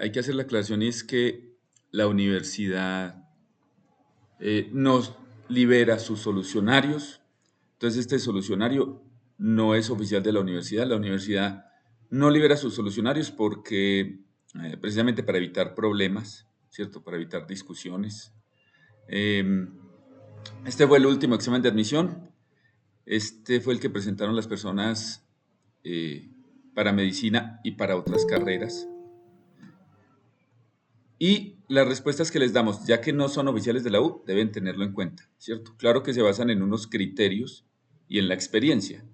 Hay que hacer la aclaración y es que la universidad nos libera sus solucionarios. Entonces este solucionario no es oficial de la universidad. La universidad no libera sus solucionarios porque precisamente para evitar problemas, ¿cierto? Para evitar discusiones. Eh, este fue el último examen de admisión. Este fue el que presentaron las personas eh, para medicina y para otras carreras. Y las respuestas que les damos, ya que no son oficiales de la U, deben tenerlo en cuenta, ¿cierto? Claro que se basan en unos criterios y en la experiencia.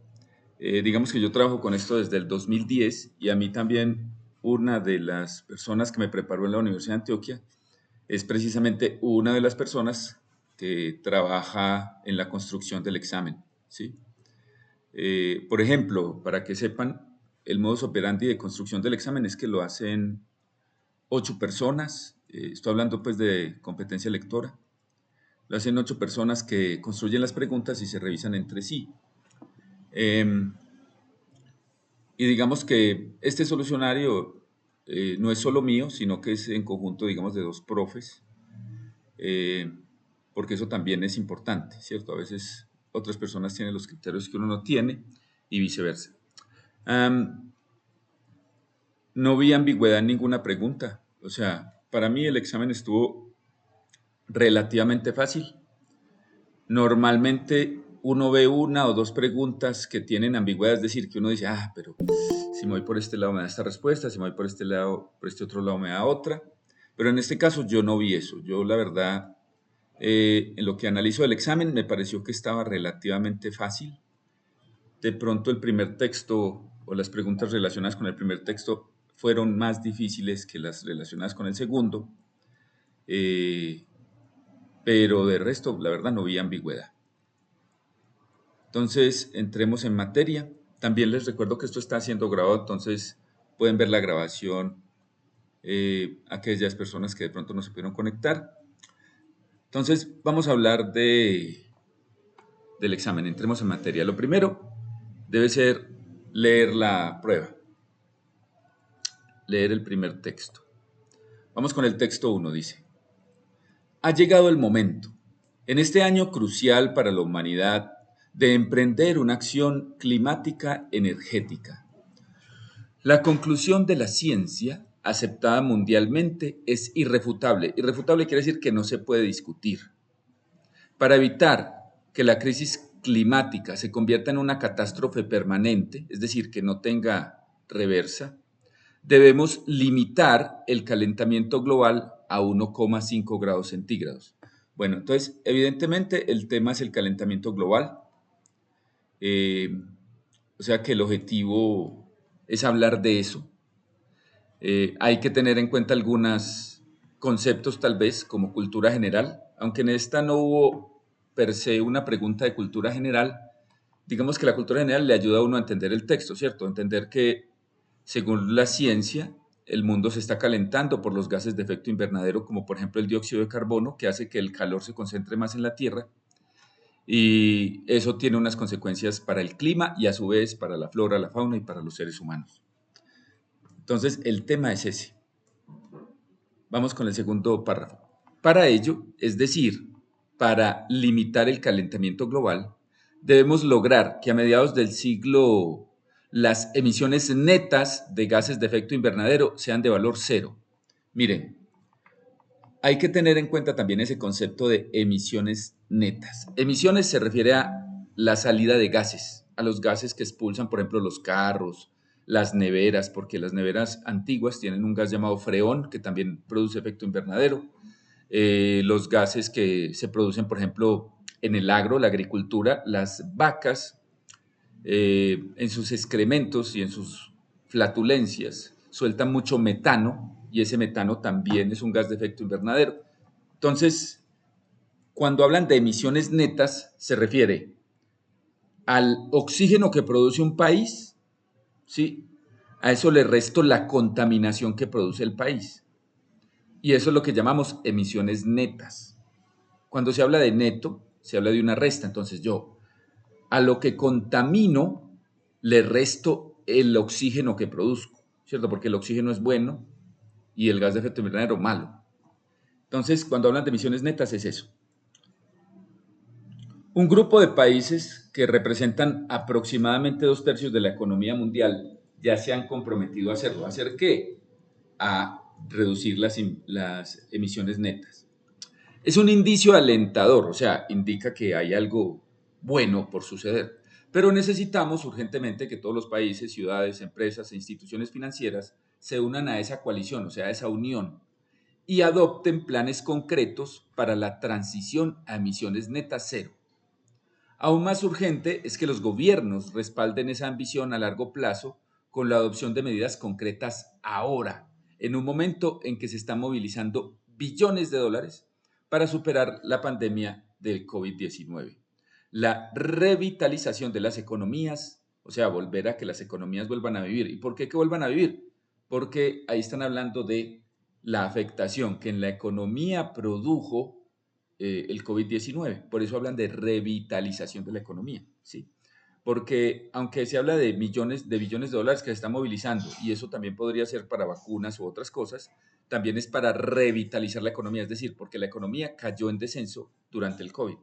Digamos que yo trabajo con esto desde el 2010 y a mí también una de las personas que me preparó en la Universidad de Antioquia es precisamente una de las personas que trabaja en la construcción del examen, ¿sí? Por ejemplo, para que sepan, el modus operandi de construcción del examen es que lo hacen 8 personas, estoy hablando pues de competencia lectora, lo hacen 8 personas que construyen las preguntas y se revisan entre sí. Eh, y digamos que este solucionario no es solo mío, sino que es en conjunto, digamos, de 2 profes, eh, porque eso también es importante, ¿cierto? A veces otras personas tienen los criterios que uno no tiene y viceversa. Um, no vi ambigüedad en ninguna pregunta, o sea, para mí el examen estuvo relativamente fácil. Normalmente uno ve una o dos preguntas que tienen ambigüedad, es decir, que uno dice, pero si me voy por este lado me da esta respuesta, si me voy por este lado, por este otro lado me da otra. Pero en este caso yo no vi eso. Yo la verdad, en lo que analizo del examen, me pareció que estaba relativamente fácil. De pronto el primer texto o las preguntas relacionadas con el primer texto fueron más difíciles que las relacionadas con el segundo. Eh, pero de resto, la verdad, no vi ambigüedad. Entonces, entremos en materia. También les recuerdo que esto está siendo grabado, entonces pueden ver la grabación aquellas personas que de pronto no se pudieron conectar. Entonces, vamos a hablar del examen. Entremos en materia. Lo primero debe ser leer la prueba, leer el primer texto. Vamos con el texto 1, dice. Ha llegado el momento, en este año crucial para la humanidad, de emprender una acción climática energética. La conclusión de la ciencia, aceptada mundialmente, es irrefutable. Irrefutable quiere decir que no se puede discutir. Para evitar que la crisis climática se convierta en una catástrofe permanente, es decir, que no tenga reversa, debemos limitar el calentamiento global a 1,5 grados centígrados. Bueno, entonces, evidentemente el tema es el calentamiento global. Eh, o sea que el objetivo es hablar de eso. Hay que tener en cuenta algunos conceptos tal vez como cultura general, aunque en esta no hubo per se una pregunta de cultura general. Digamos que la cultura general le ayuda a uno a entender el texto, ¿cierto? Entender que según la ciencia el mundo se está calentando por los gases de efecto invernadero, como por ejemplo el dióxido de carbono, que hace que el calor se concentre más en la Tierra, y eso tiene unas consecuencias para el clima y a su vez para la flora, la fauna y para los seres humanos. Entonces el tema es ese. Vamos con el segundo párrafo. Para ello, es decir, para limitar el calentamiento global, debemos lograr que a mediados del siglo las emisiones netas de gases de efecto invernadero sean de valor cero. Miren, hay que tener en cuenta también ese concepto de emisiones netas. Emisiones se refiere a la salida de gases, a los gases que expulsan, por ejemplo, los carros, las neveras, porque las neveras antiguas tienen un gas llamado freón que también produce efecto invernadero. Los gases que se producen, por ejemplo, en el agro, la agricultura, las vacas, en sus excrementos y en sus flatulencias, sueltan mucho metano y ese metano también es un gas de efecto invernadero. Entonces, cuando hablan de emisiones netas, se refiere al oxígeno que produce un país, ¿sí? A eso le resto la contaminación que produce el país. Y eso es lo que llamamos emisiones netas. Cuando se habla de neto, se habla de una resta. Entonces yo, a lo que contamino, le resto el oxígeno que produzco, ¿cierto? Porque el oxígeno es bueno, y el gas de efecto invernadero malo. Entonces, cuando hablan de emisiones netas es eso. Un grupo de países que representan aproximadamente 2/3 de la economía mundial ya se han comprometido a hacerlo. ¿A hacer qué? A reducir las emisiones netas. Es un indicio alentador, o sea, indica que hay algo bueno por suceder. Pero necesitamos urgentemente que todos los países, ciudades, empresas e instituciones financieras se unan a esa coalición, o sea, a esa unión, y adopten planes concretos para la transición a emisiones netas cero. Aún más urgente es que los gobiernos respalden esa ambición a largo plazo con la adopción de medidas concretas ahora, en un momento en que se están movilizando billones de dólares para superar la pandemia del COVID-19. La revitalización de las economías, o sea, volver a que las economías vuelvan a vivir. ¿Y por qué que vuelvan a vivir? Porque ahí están hablando de la afectación que en la economía produjo el COVID-19. Por eso hablan de revitalización de la economía, ¿sí? Porque aunque se habla de millones, de billones de dólares que se están movilizando, y eso también podría ser para vacunas u otras cosas, también es para revitalizar la economía, es decir, porque la economía cayó en descenso durante el COVID.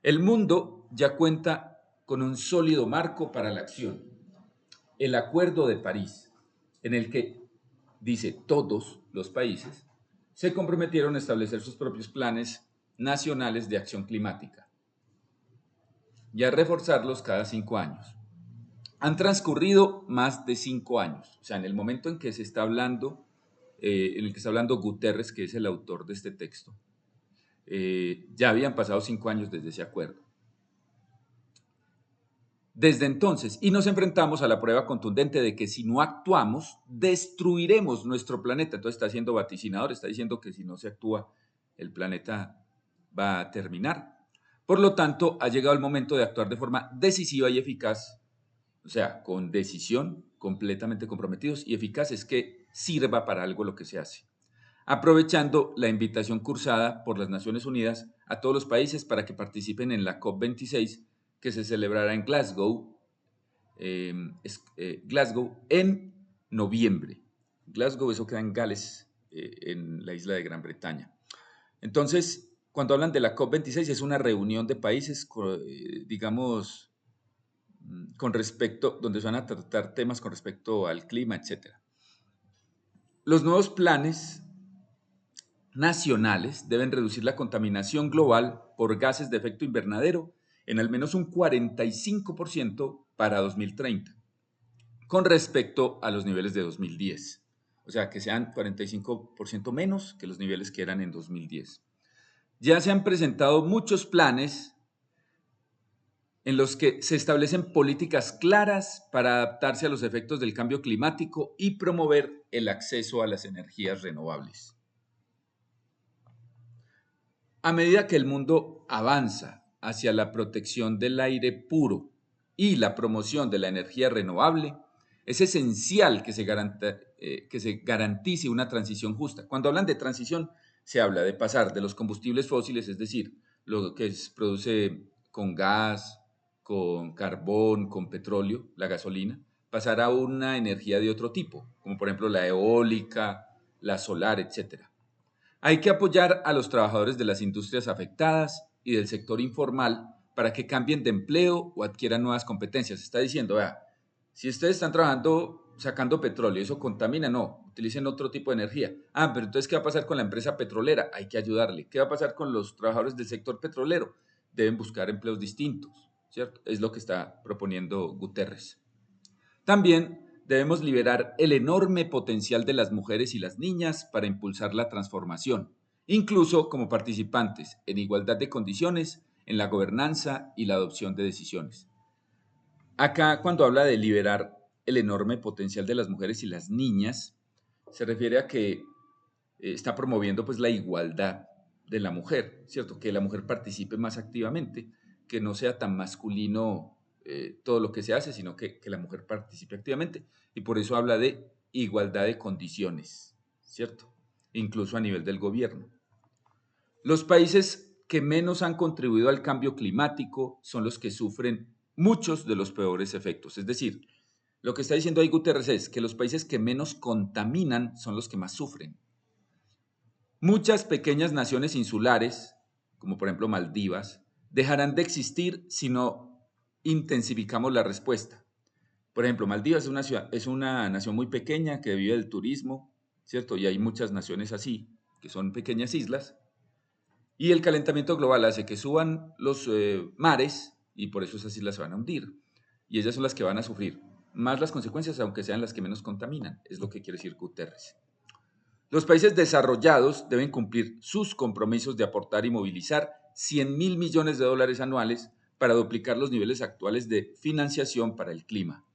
El mundo ya cuenta con un sólido marco para la acción, el Acuerdo de París, en el que, dice, todos los países se comprometieron a establecer sus propios planes nacionales de acción climática y a reforzarlos cada 5 años. Han transcurrido más de 5 años, o sea, en el momento en que se está hablando, en el que está hablando Guterres, que es el autor de este texto, ya habían pasado 5 años desde ese acuerdo. Desde entonces, y nos enfrentamos a la prueba contundente de que si no actuamos, destruiremos nuestro planeta. Entonces está siendo vaticinador, está diciendo que si no se actúa, el planeta va a terminar. Por lo tanto, ha llegado el momento de actuar de forma decisiva y eficaz, o sea, con decisión, completamente comprometidos y eficaces, que sirva para algo lo que se hace. Aprovechando la invitación cursada por las Naciones Unidas a todos los países para que participen en la COP26 que se celebrará en Glasgow, Glasgow en noviembre. Glasgow, eso queda en Gales, en la isla de Gran Bretaña. Entonces, cuando hablan de la COP26 es una reunión de países, digamos, con respecto, donde se van a tratar temas con respecto al clima, etcétera. Los nuevos planes nacionales deben reducir la contaminación global por gases de efecto invernadero en al menos un 45% para 2030, con respecto a los niveles de 2010. O sea, que sean 45% menos que los niveles que eran en 2010. Ya se han presentado muchos planes en los que se establecen políticas claras para adaptarse a los efectos del cambio climático y promover el acceso a las energías renovables. A medida que el mundo avanza hacia la protección del aire puro y la promoción de la energía renovable, es esencial que se garantice una transición justa. Cuando hablan de transición, se habla de pasar de los combustibles fósiles, es decir, lo que se produce con gas, con carbón, con petróleo, la gasolina, pasar a una energía de otro tipo, como por ejemplo la eólica, la solar, etcétera. Hay que apoyar a los trabajadores de las industrias afectadas y del sector informal para que cambien de empleo o adquieran nuevas competencias. Está diciendo, vea, si ustedes están trabajando sacando petróleo, eso contamina, no, utilicen otro tipo de energía. Ah, pero entonces, ¿qué va a pasar con la empresa petrolera? Hay que ayudarle. ¿Qué va a pasar con los trabajadores del sector petrolero? Deben buscar empleos distintos, ¿cierto? Es lo que está proponiendo Guterres. También debemos liberar el enorme potencial de las mujeres y las niñas para impulsar la transformación, incluso como participantes en igualdad de condiciones en la gobernanza y la adopción de decisiones. Acá, cuando habla de liberar el enorme potencial de las mujeres y las niñas, se refiere a que está promoviendo pues la igualdad de la mujer, ¿cierto? Que la mujer participe más activamente, que no sea tan masculino todo lo que se hace, sino que la mujer participe activamente. Y por eso habla de igualdad de condiciones, ¿cierto? Incluso a nivel del gobierno. Los países que menos han contribuido al cambio climático son los que sufren muchos de los peores efectos. Es decir, Lo que está diciendo ahí Guterres es que los países que menos contaminan son los que más sufren. Muchas pequeñas naciones insulares, como por ejemplo Maldivas, dejarán de existir si no intensificamos la respuesta. Por ejemplo, Maldivas es una nación muy pequeña que vive del turismo, ¿cierto? Y hay muchas naciones así, que son pequeñas islas. Y el calentamiento global hace que suban los mares y por eso esas islas se van a hundir. Y ellas son las que van a sufrir más las consecuencias, aunque sean las que menos contaminan, es lo que quiere decir Guterres. Los países desarrollados deben cumplir sus compromisos de aportar y movilizar 100.000 millones de dólares anuales para duplicar los niveles actuales de financiación para el clima.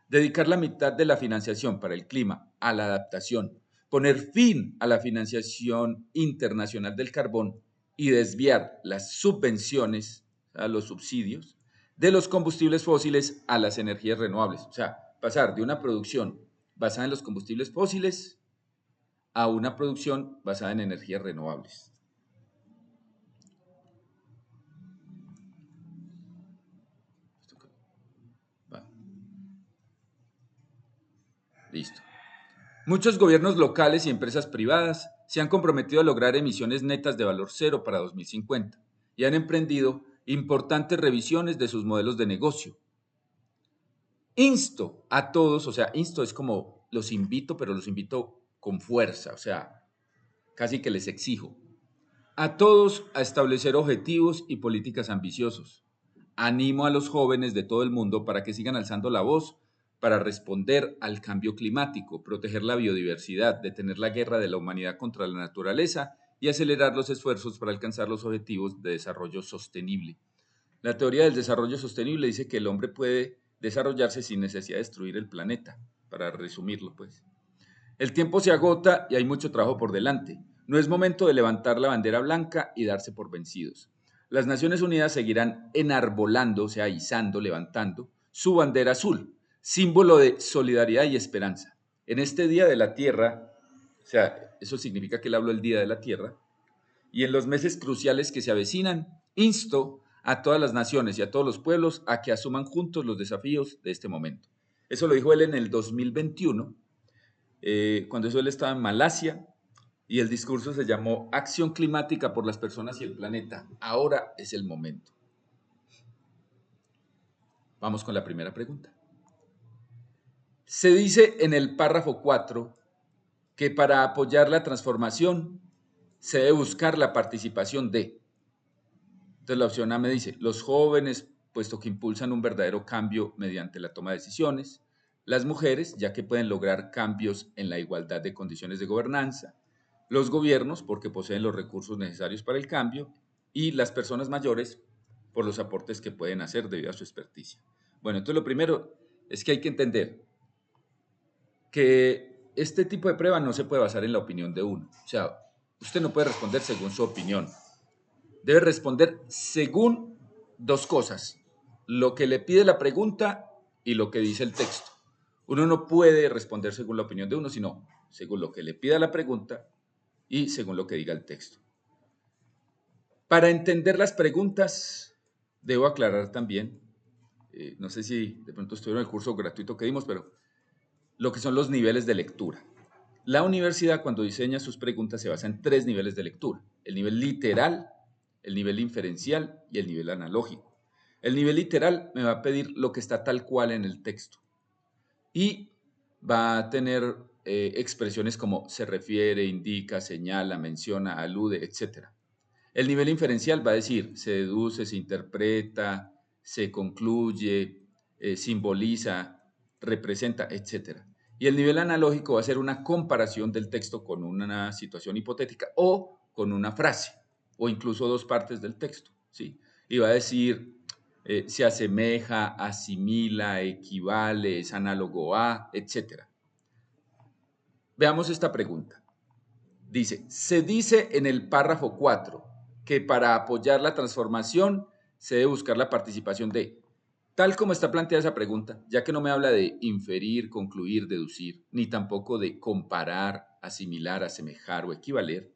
Dedicar la mitad de la financiación para el clima a la adaptación, poner fin a la financiación internacional del carbón y desviar las subvenciones, a los subsidios, de los combustibles fósiles a las energías renovables. O sea, pasar de una producción basada en los combustibles fósiles a una producción basada en energías renovables. Va. Listo. Muchos gobiernos locales y empresas privadas se han comprometido a lograr emisiones netas de valor cero para 2050 y han emprendido importantes revisiones de sus modelos de negocio. Insto a todos, o sea, insto es como los invito, pero los invito con fuerza, o sea, casi que les exijo. A todos a establecer objetivos y políticas ambiciosos. Animo a los jóvenes de todo el mundo para que sigan alzando la voz para responder al cambio climático, proteger la biodiversidad, detener la guerra de la humanidad contra la naturaleza y acelerar los esfuerzos para alcanzar los objetivos de desarrollo sostenible. La teoría del desarrollo sostenible dice que el hombre puede desarrollarse sin necesidad de destruir el planeta, para resumirlo, pues. El tiempo se agota y hay mucho trabajo por delante. No es momento de levantar la bandera blanca y darse por vencidos. Las Naciones Unidas seguirán enarbolando, o sea, izando, levantando, su bandera azul, símbolo de solidaridad y esperanza. En este Día de la Tierra, o sea, eso significa que él habló el Día de la Tierra, y en los meses cruciales que se avecinan, insto a todas las naciones y a todos los pueblos a que asuman juntos los desafíos de este momento. Eso lo dijo él en el 2021, cuando eso él estaba en Malasia, y el discurso se llamó Acción climática por las personas y el planeta. Ahora es el momento. Vamos con la primera pregunta. Se dice en el párrafo 4 que para apoyar la transformación se debe buscar la participación de. Entonces la opción A me dice, los jóvenes, puesto que impulsan un verdadero cambio mediante la toma de decisiones, las mujeres, ya que pueden lograr cambios en la igualdad de condiciones de gobernanza, los gobiernos, porque poseen los recursos necesarios para el cambio, y las personas mayores, por los aportes que pueden hacer debido a su experticia. Bueno, entonces lo primero es que hay que entender que este tipo de prueba no se puede basar en la opinión de uno. O sea, usted no puede responder según su opinión. Debe responder según dos cosas, lo que le pide la pregunta y lo que dice el texto. Uno no puede responder según la opinión de uno, sino según lo que le pida la pregunta y según lo que diga el texto. Para entender las preguntas, debo aclarar también, no sé si de pronto estuvieron en el curso gratuito que dimos, pero lo que son los niveles de lectura. La universidad, cuando diseña sus preguntas, se basa en 3 niveles de lectura: el nivel literal, el nivel inferencial y el nivel analógico. El nivel literal me va a pedir lo que está tal cual en el texto y va a tener expresiones como se refiere, indica, señala, menciona, alude, etc. El nivel inferencial va a decir se deduce, se interpreta, se concluye, simboliza, representa, etc. Y el nivel analógico va a ser una comparación del texto con una situación hipotética o con una frase o incluso dos partes del texto, ¿sí? Y va a decir se asemeja, asimila, equivale, es análogo a, etc. Veamos esta pregunta. Se dice en el párrafo 4 que para apoyar la transformación se debe buscar la participación de. Tal como está planteada esa pregunta, ya que no me habla de inferir, concluir, deducir, ni tampoco de comparar, asimilar, asemejar o equivaler,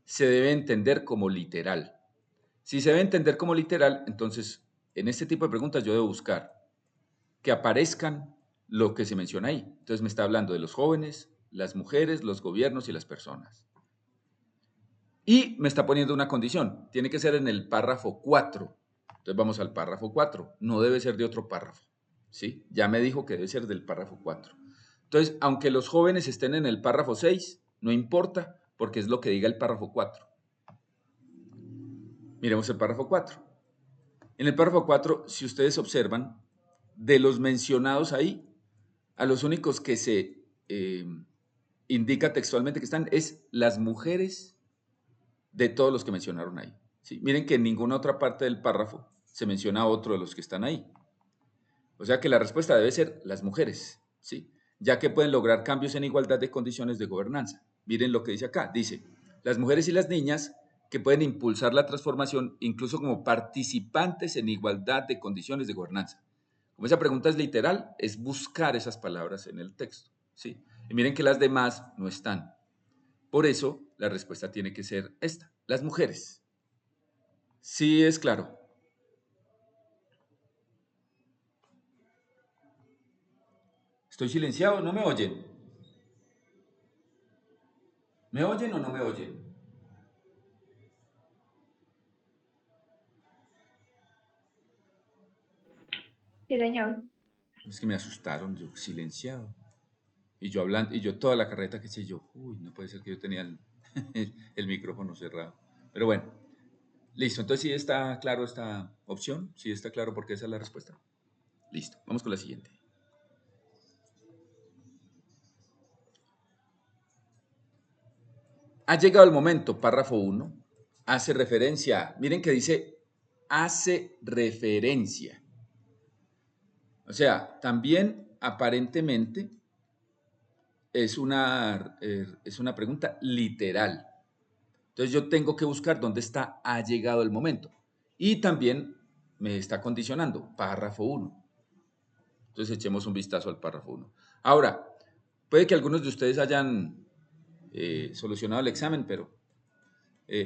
se debe entender como literal. Si se debe entender como literal, entonces en este tipo de preguntas yo debo buscar que aparezcan lo que se menciona ahí. Entonces me está hablando de los jóvenes, las mujeres, los gobiernos y las personas. Y me está poniendo una condición, tiene que ser en el párrafo 4. Entonces vamos al párrafo 4, no debe ser de otro párrafo, ¿sí? Ya me dijo que debe ser del párrafo 4. Entonces, aunque los jóvenes estén en el párrafo 6, no importa, porque es lo que diga el párrafo 4. Miremos el párrafo 4. En el párrafo 4, si ustedes observan, de los mencionados ahí, a los únicos que se indica textualmente que están es las mujeres de todos los que mencionaron ahí. ¿Sí? Miren que en ninguna otra parte del párrafo se menciona a otro de los que están ahí. O sea que la respuesta debe ser las mujeres, ¿sí? Ya que pueden lograr cambios en igualdad de condiciones de gobernanza. Miren lo que dice acá. Dice, las mujeres y las niñas que pueden impulsar la transformación incluso como participantes en igualdad de condiciones de gobernanza. Como esa pregunta es literal, es buscar esas palabras en el texto, ¿sí? Y miren que las demás no están. Por eso, la respuesta tiene que ser esta, las mujeres. Sí, es claro. ¿Estoy silenciado? ¿No me oyen? ¿Me oyen o no me oyen? Sí, señor. Es que me asustaron, yo silenciado. Y yo hablando, y yo toda la carreta que sé yo, uy, no puede ser que yo tenía el micrófono cerrado. Pero bueno, listo. Entonces sí está claro esta opción, sí está claro porque esa es la respuesta. Listo, vamos con la siguiente. Ha llegado el momento, párrafo 1, hace referencia, miren que dice, hace referencia. O sea, también aparentemente es una pregunta literal. Entonces yo tengo que buscar dónde está ha llegado el momento. Y también me está condicionando, párrafo 1. Entonces echemos un vistazo al párrafo 1. Ahora, puede que algunos de ustedes hayan solucionado el examen, pero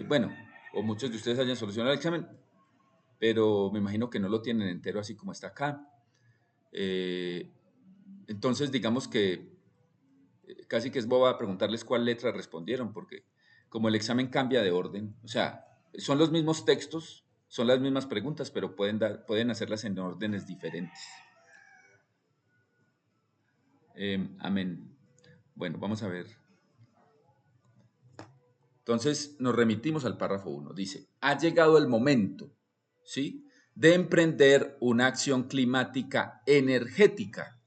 bueno, o muchos de ustedes hayan solucionado el examen, pero me imagino que no lo tienen entero así como está acá. Eh, entonces, digamos que casi que es boba preguntarles cuál letra respondieron, porque como el examen cambia de orden, o sea, son los mismos textos, son las mismas preguntas, pero pueden hacerlas en órdenes diferentes. Amén. Bueno, vamos a ver. Entonces nos remitimos al párrafo 1. Dice, ha llegado el momento, ¿sí?, de emprender una acción climática energética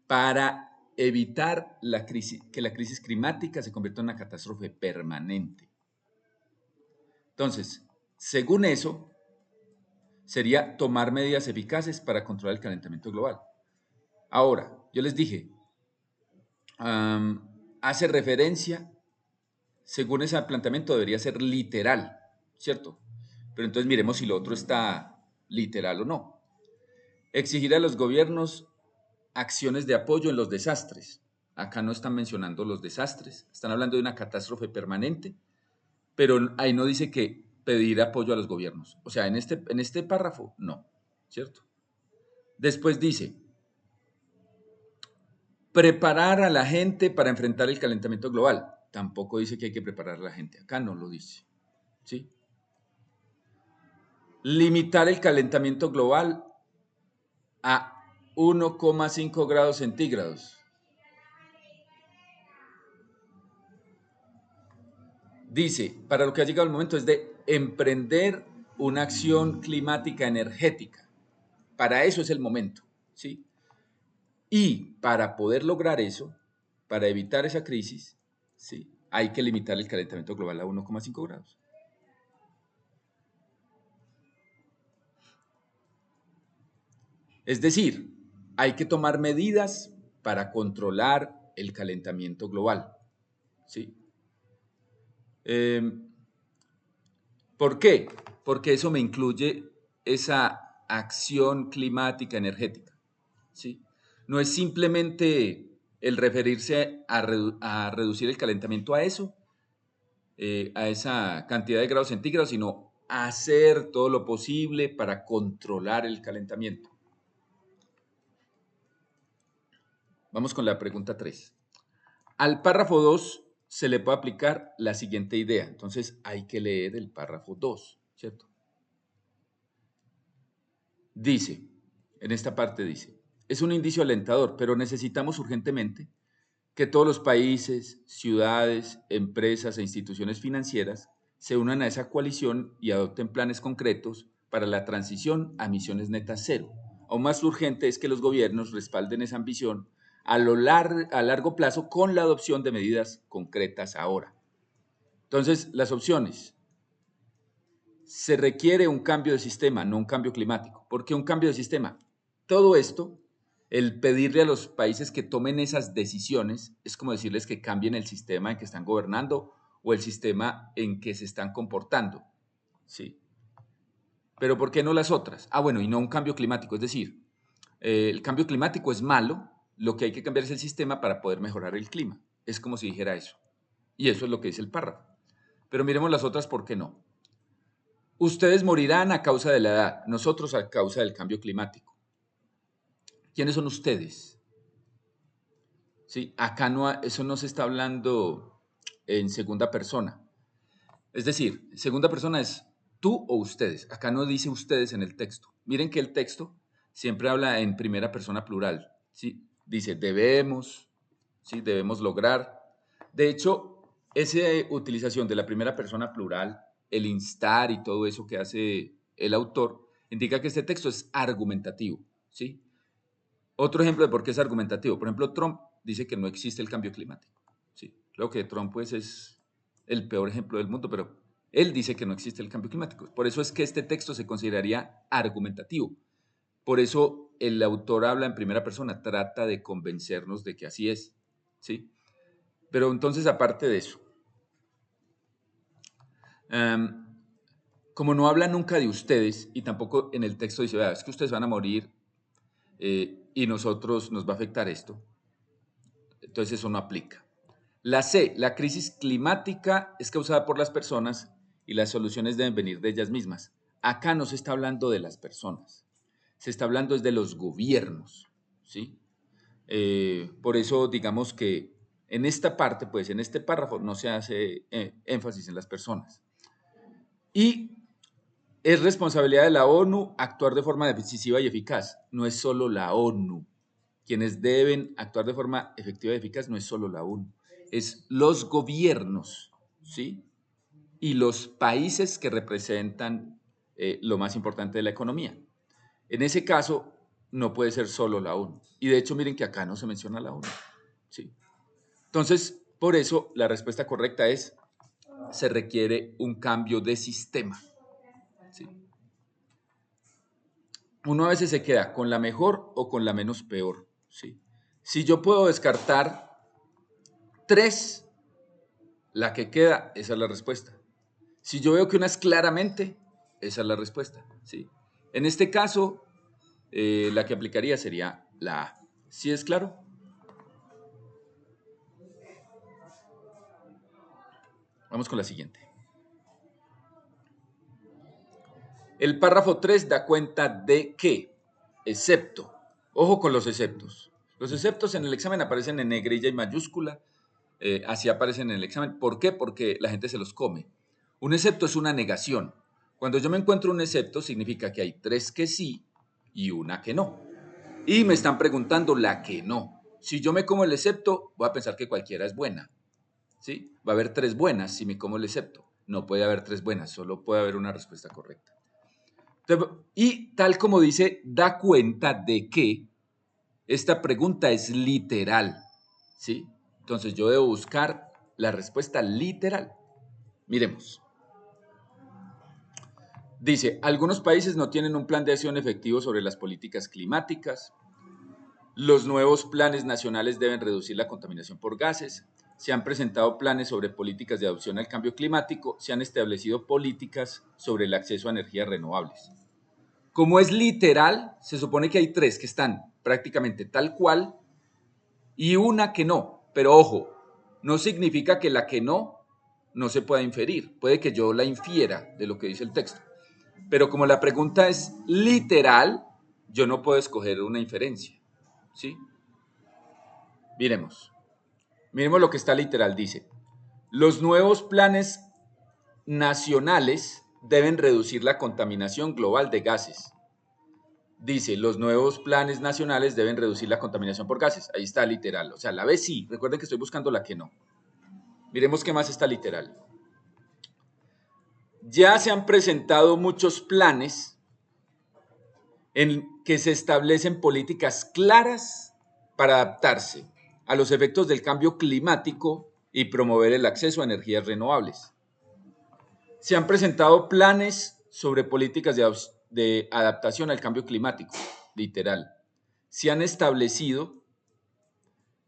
para evitar que la crisis climática se convierta en una catástrofe permanente. Entonces, según eso, sería tomar medidas eficaces para controlar el calentamiento global. Ahora, yo les dije, hace referencia, según ese planteamiento debería ser literal, ¿cierto? Pero entonces miremos si lo otro está literal o no. Exigir a los gobiernos acciones de apoyo en los desastres. Acá no están mencionando los desastres, están hablando de una catástrofe permanente, pero ahí no dice que pedir apoyo a los gobiernos. O sea, en este párrafo, no, ¿cierto? Después dice, preparar a la gente para enfrentar el calentamiento global. Tampoco dice que hay que preparar a la gente. Acá no lo dice. ¿Sí? Limitar el calentamiento global a 1,5 grados centígrados. Dice, para lo que ha llegado el momento es de emprender una acción climática energética. Para eso es el momento. ¿Sí? Y para poder lograr eso, para evitar esa crisis, ¿sí?, hay que limitar el calentamiento global a 1,5 grados. Es decir, hay que tomar medidas para controlar el calentamiento global. ¿Sí? ¿Por qué? Porque eso me incluye esa acción climática energética. ¿Sí? No es simplemente el referirse a reducir el calentamiento a eso, a esa cantidad de grados centígrados, sino hacer todo lo posible para controlar el calentamiento. Vamos con la pregunta 3. Al párrafo 2 se le puede aplicar la siguiente idea. Entonces hay que leer el párrafo 2, ¿cierto? Dice, en esta parte dice, es un indicio alentador, pero necesitamos urgentemente que todos los países, ciudades, empresas e instituciones financieras se unan a esa coalición y adopten planes concretos para la transición a emisiones netas cero. Aún más urgente es que los gobiernos respalden esa ambición a largo plazo con la adopción de medidas concretas ahora. Entonces, las opciones. Se requiere un cambio de sistema, no un cambio climático. ¿Por qué un cambio de sistema? Todo esto, el pedirle a los países que tomen esas decisiones, es como decirles que cambien el sistema en que están gobernando o el sistema en que se están comportando. ¿Sí? Pero ¿por qué no las otras? Bueno, y no un cambio climático. Es decir, el cambio climático es malo, lo que hay que cambiar es el sistema para poder mejorar el clima. Es como si dijera eso. Y eso es lo que dice el párrafo. Pero miremos las otras, ¿por qué no? Ustedes morirán a causa de la edad, nosotros a causa del cambio climático. ¿Quiénes son ustedes? ¿Sí? Acá eso no se está hablando en segunda persona. Es decir, segunda persona es tú o ustedes. Acá no dice ustedes en el texto. Miren que el texto siempre habla en primera persona plural. ¿Sí? Dice debemos, ¿sí? Debemos lograr. De hecho, esa utilización de la primera persona plural, el instar y todo eso que hace el autor, indica que este texto es argumentativo. ¿Sí? Otro ejemplo de por qué es argumentativo. Por ejemplo, Trump dice que no existe el cambio climático. Sí, creo que Trump pues, es el peor ejemplo del mundo, pero él dice que no existe el cambio climático. Por eso es que este texto se consideraría argumentativo. Por eso el autor habla en primera persona, trata de convencernos de que así es. ¿Sí? Pero entonces, aparte de eso, como no habla nunca de ustedes y tampoco en el texto dice, es que ustedes van a morir y nosotros nos va a afectar esto, entonces eso no aplica. La C, la crisis climática es causada por las personas y las soluciones deben venir de ellas mismas. Acá no se está hablando de las personas, se está hablando es de los gobiernos, ¿sí? Por eso digamos que en esta parte, pues en este párrafo no se hace énfasis en las personas. Y es responsabilidad de la ONU actuar de forma decisiva y eficaz. No es solo la ONU. Quienes deben actuar de forma efectiva y eficaz no es solo la ONU, es los gobiernos, ¿sí? Y los países que representan lo más importante de la economía. En ese caso, no puede ser solo la ONU. Y de hecho, miren que acá no se menciona la ONU, ¿sí? Entonces, por eso la respuesta correcta es, se requiere un cambio de sistema, ¿sí? Uno a veces se queda con la mejor o con la menos peor, ¿sí? Si yo puedo descartar 3, la que queda, esa es la respuesta. Si yo veo que una es claramente, esa es la respuesta, ¿sí? En este caso, la que aplicaría sería la A. ¿Sí es claro? Vamos con la siguiente. El párrafo 3 da cuenta de que, excepto, ojo con los exceptos. Los exceptos en el examen aparecen en negrilla y mayúscula, así aparecen en el examen. ¿Por qué? Porque la gente se los come. Un excepto es una negación. Cuando yo me encuentro un excepto, significa que hay 3 que sí y una que no. Y me están preguntando la que no. Si yo me como el excepto, voy a pensar que cualquiera es buena. ¿Sí? Va a haber 3 buenas si me como el excepto. No puede haber 3 buenas, solo puede haber una respuesta correcta. Y tal como dice, da cuenta de que esta pregunta es literal, ¿sí? Entonces yo debo buscar la respuesta literal. Miremos. Dice, algunos países no tienen un plan de acción efectivo sobre las políticas climáticas. Los nuevos planes nacionales deben reducir la contaminación por gases. Se han presentado planes sobre políticas de adopción al cambio climático. Se han establecido políticas sobre el acceso a energías renovables. Como es literal, se supone que hay 3 que están prácticamente tal cual y una que no. Pero ojo, no significa que la que no se pueda inferir. Puede que yo la infiera de lo que dice el texto. Pero como la pregunta es literal, yo no puedo escoger una inferencia, ¿sí? Miremos lo que está literal, dice, los nuevos planes nacionales deben reducir la contaminación global de gases. Dice, los nuevos planes nacionales deben reducir la contaminación por gases. Ahí está literal. O sea, la B sí. Recuerden que estoy buscando la que no. Miremos qué más está literal. Ya se han presentado muchos planes en que se establecen políticas claras para adaptarse a los efectos del cambio climático y promover el acceso a energías renovables. Se han presentado planes sobre políticas de adaptación al cambio climático, literal. Se han establecido,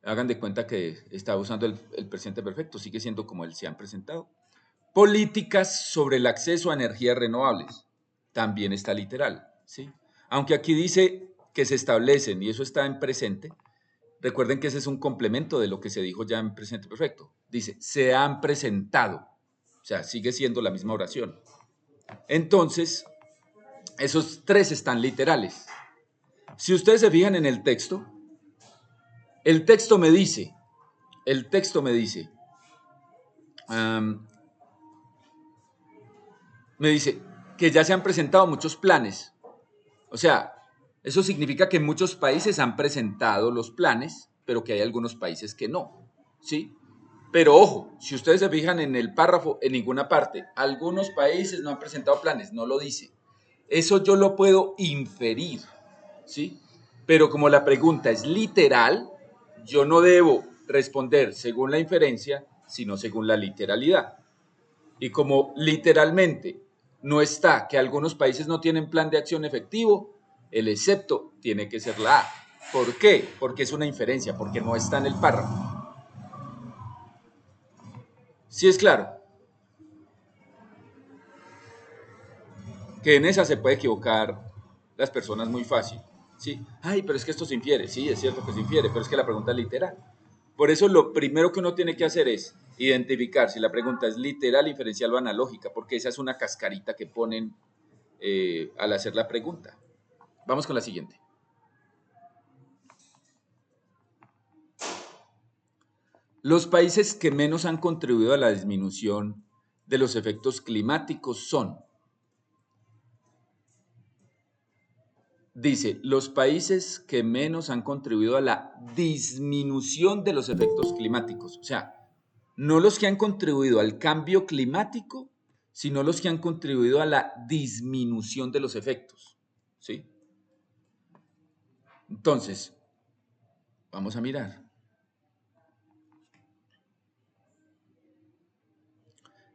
hagan de cuenta que está usando el presente perfecto, sigue siendo como el se han presentado, políticas sobre el acceso a energías renovables, también está literal, ¿sí? Aunque aquí dice que se establecen y eso está en presente, recuerden que ese es un complemento de lo que se dijo ya en presente perfecto. Dice, se han presentado, o sea, sigue siendo la misma oración. Entonces, esos tres están literales. Si ustedes se fijan en el texto me dice, me dice que ya se han presentado muchos planes. O sea, eso significa que en muchos países han presentado los planes, pero que hay algunos países que no, ¿sí? Pero ojo, si ustedes se fijan en el párrafo, en ninguna parte, algunos países no han presentado planes, no lo dice. Eso yo lo puedo inferir, ¿sí? Pero como la pregunta es literal, yo no debo responder según la inferencia, sino según la literalidad. Y como literalmente no está que algunos países no tienen plan de acción efectivo, el excepto tiene que ser la A. ¿Por qué? Porque es una inferencia, porque no está en el párrafo. Sí es claro que en esa se puede equivocar las personas muy fácil. ¿Sí? Ay, pero es que esto se infiere. Sí, es cierto que se infiere, pero es que la pregunta es literal. Por eso lo primero que uno tiene que hacer es identificar si la pregunta es literal, inferencial o analógica, porque esa es una cascarita que ponen al hacer la pregunta. Vamos con la siguiente. Los países que menos han contribuido a la disminución de los efectos climáticos son, dice, los países que menos han contribuido a la disminución de los efectos climáticos. O sea, no los que han contribuido al cambio climático, sino los que han contribuido a la disminución de los efectos. ¿Sí? Entonces, vamos a mirar.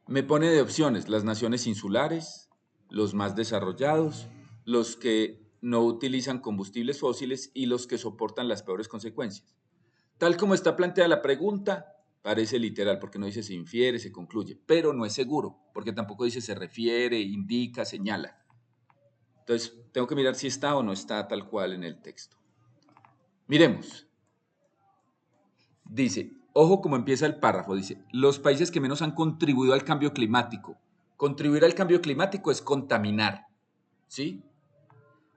Me pone de opciones las naciones insulares, los más desarrollados, los que no utilizan combustibles fósiles y los que soportan las peores consecuencias. Tal como está planteada la pregunta, parece literal, porque no dice se infiere, se concluye, pero no es seguro, porque tampoco dice se refiere, indica, señala. Entonces, tengo que mirar si está o no está tal cual en el texto. Miremos. Dice, ojo cómo empieza el párrafo, dice, los países que menos han contribuido al cambio climático. Contribuir al cambio climático es contaminar, ¿sí?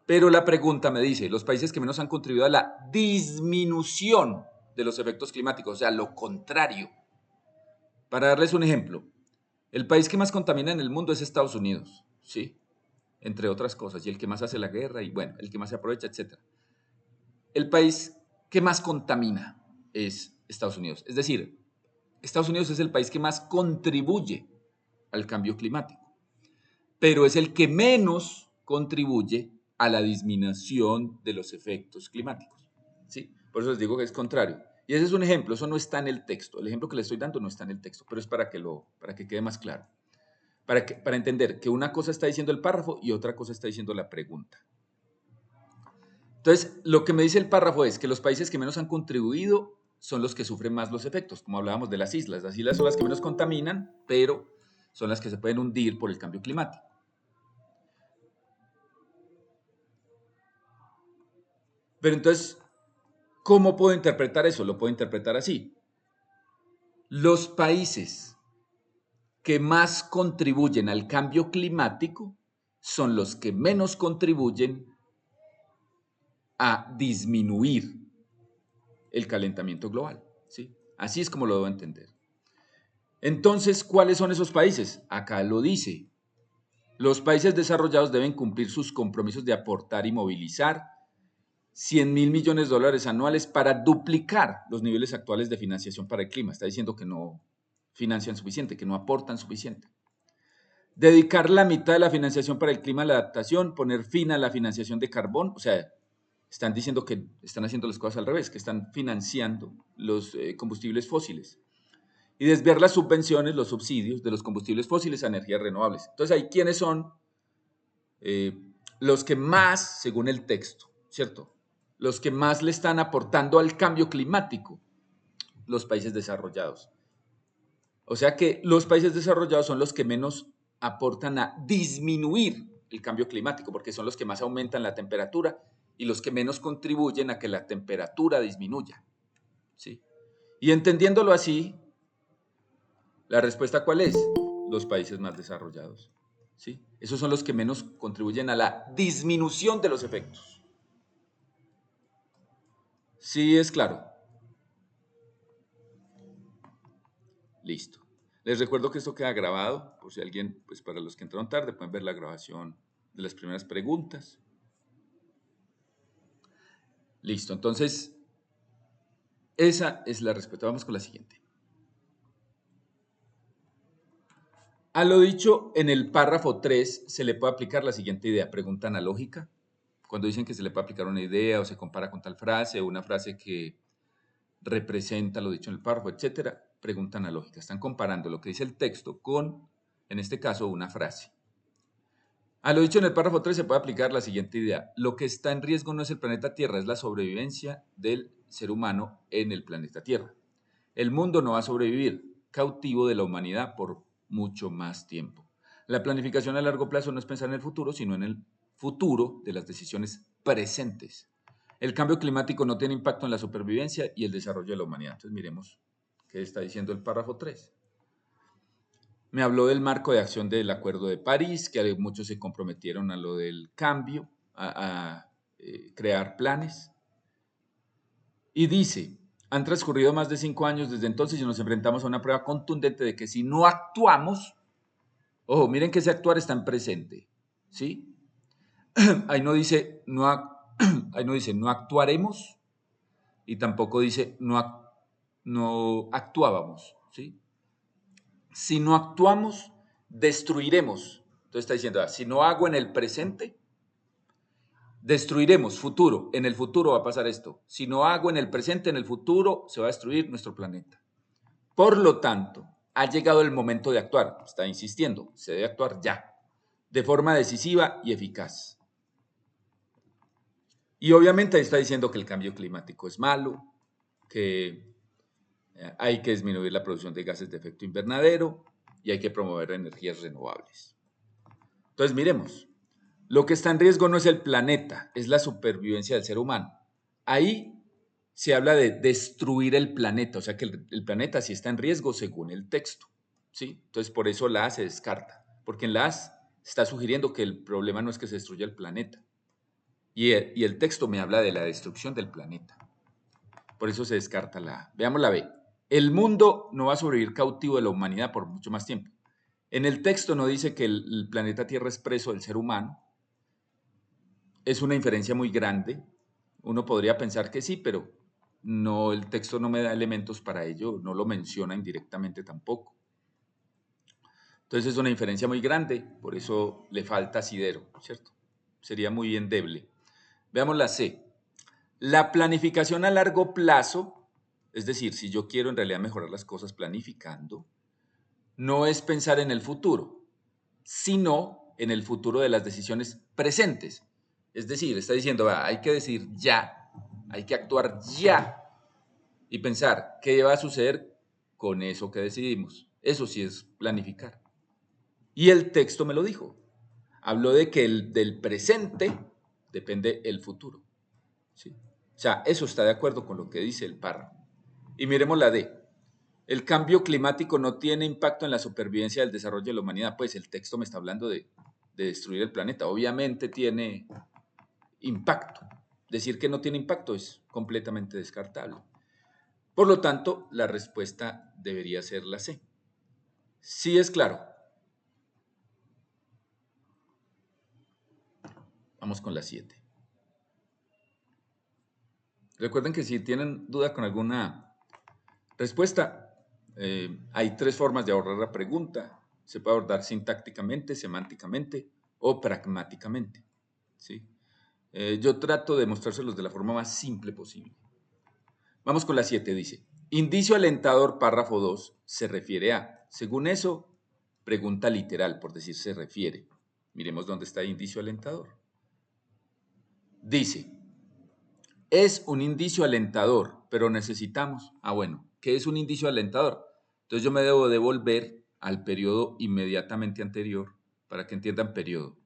Pero la pregunta me dice, los países que menos han contribuido a la disminución de los efectos climáticos, o sea, lo contrario. Para darles un ejemplo, el país que más contamina en el mundo es Estados Unidos, ¿sí? Entre otras cosas, y el que más hace la guerra, y bueno, el que más se aprovecha, etc. El país que más contamina es Estados Unidos. Es decir, Estados Unidos es el país que más contribuye al cambio climático, pero es el que menos contribuye a la disminución de los efectos climáticos. ¿Sí? Por eso les digo que es contrario. Y ese es un ejemplo, eso no está en el texto. El ejemplo que les estoy dando no está en el texto, pero es para que quede más claro. Para entender que una cosa está diciendo el párrafo y otra cosa está diciendo la pregunta. Entonces, lo que me dice el párrafo es que los países que menos han contribuido son los que sufren más los efectos, como hablábamos de las islas. Las islas son las que menos contaminan, pero son las que se pueden hundir por el cambio climático. Pero entonces, ¿cómo puedo interpretar eso? Lo puedo interpretar así. Los países que más contribuyen al cambio climático son los que menos contribuyen a disminuir el calentamiento global, ¿sí? Así es como lo debo entender. Entonces, ¿cuáles son esos países? Acá lo dice. Los países desarrollados deben cumplir sus compromisos de aportar y movilizar 100.000 millones de dólares anuales para duplicar los niveles actuales de financiación para el clima. Está diciendo que no financian suficiente, que no aportan suficiente. Dedicar la mitad de la financiación para el clima a la adaptación, poner fin a la financiación de carbón, o sea, están diciendo que están haciendo las cosas al revés, que están financiando los combustibles fósiles y desviar las subvenciones, los subsidios de los combustibles fósiles a energías renovables. Entonces, ahí, ¿quiénes son los que más, según el texto, ¿cierto? Los que más le están aportando al cambio climático? Los países desarrollados. O sea que los países desarrollados son los que menos aportan a disminuir el cambio climático, porque son los que más aumentan la temperatura y los que menos contribuyen a que la temperatura disminuya, ¿sí? Y entendiéndolo así, ¿la respuesta cuál es? Los países más desarrollados, ¿sí? Esos son los que menos contribuyen a la disminución de los efectos. Sí, es claro. Listo. Les recuerdo que esto queda grabado, por si alguien, pues para los que entraron tarde, pueden ver la grabación de las primeras preguntas. Listo, entonces, esa es la respuesta. Vamos con la siguiente. A lo dicho en el párrafo 3, se le puede aplicar la siguiente idea, pregunta analógica. Cuando dicen que se le puede aplicar una idea o se compara con tal frase o una frase que representa lo dicho en el párrafo, etcétera, pregunta analógica. Están comparando lo que dice el texto con, en este caso, una frase. A lo dicho en el párrafo 3 se puede aplicar la siguiente idea. Lo que está en riesgo no es el planeta Tierra, es la sobrevivencia del ser humano en el planeta Tierra. El mundo no va a sobrevivir cautivo de la humanidad por mucho más tiempo. La planificación a largo plazo no es pensar en el futuro, sino en el futuro de las decisiones presentes. El cambio climático no tiene impacto en la supervivencia y el desarrollo de la humanidad. Entonces miremos qué está diciendo el párrafo 3. Me habló del marco de acción del Acuerdo de París, que muchos se comprometieron a lo del cambio, a crear planes. Y dice, han transcurrido más de 5 años desde entonces y nos enfrentamos a una prueba contundente de que si no actuamos, ojo, miren que ese actuar está en presente, ¿sí? Ahí no dice no actuaremos y tampoco dice no actuábamos, ¿sí? Si no actuamos, destruiremos. Entonces está diciendo, si no hago en el presente, destruiremos futuro. En el futuro va a pasar esto. Si no hago en el presente, en el futuro se va a destruir nuestro planeta. Por lo tanto, ha llegado el momento de actuar. Está insistiendo, se debe actuar ya, de forma decisiva y eficaz. Y obviamente está diciendo que el cambio climático es malo, que hay que disminuir la producción de gases de efecto invernadero y hay que promover energías renovables. Entonces, miremos, lo que está en riesgo no es el planeta, es la supervivencia del ser humano. Ahí se habla de destruir el planeta, o sea que el planeta sí está en riesgo según el texto, ¿sí? Entonces, por eso la A se descarta, porque en la A está sugiriendo que el problema no es que se destruya el planeta, y el texto me habla de la destrucción del planeta. Por eso se descarta la A. Veamos la B. El mundo no va a sobrevivir cautivo de la humanidad por mucho más tiempo. En el texto no dice que el planeta Tierra es preso del ser humano. Es una inferencia muy grande. Uno podría pensar que sí, pero no, el texto no me da elementos para ello, no lo menciona indirectamente tampoco. Entonces es una inferencia muy grande, por eso le falta asidero, ¿cierto? Sería muy endeble. Veamos la C. La planificación a largo plazo, es decir, si yo quiero en realidad mejorar las cosas planificando, no es pensar en el futuro, sino en el futuro de las decisiones presentes. Es decir, está diciendo, hay que decir ya, hay que actuar ya y pensar qué va a suceder con eso que decidimos. Eso sí es planificar. Y el texto me lo dijo. Habló de que del presente depende el futuro. ¿Sí? O sea, eso está de acuerdo con lo que dice el párrafo. Y miremos la D. El cambio climático no tiene impacto en la supervivencia del desarrollo de la humanidad. Pues el texto me está hablando de destruir el planeta. Obviamente tiene impacto. Decir que no tiene impacto es completamente descartable. Por lo tanto, la respuesta debería ser la C. Sí es claro. Vamos con la 7. Recuerden que si tienen duda con alguna respuesta, hay 3 formas de abordar la pregunta. Se puede abordar sintácticamente, semánticamente o pragmáticamente, ¿sí? Yo trato de mostrárselos de la forma más simple posible. Vamos con la 7, dice. Indicio alentador, párrafo 2, se refiere a. Según eso, pregunta literal, por decir se refiere. Miremos dónde está el indicio alentador. Dice, es un indicio alentador, pero necesitamos. Bueno, ¿qué es un indicio alentador? Entonces yo me debo devolver al periodo inmediatamente anterior para que entiendan periodo.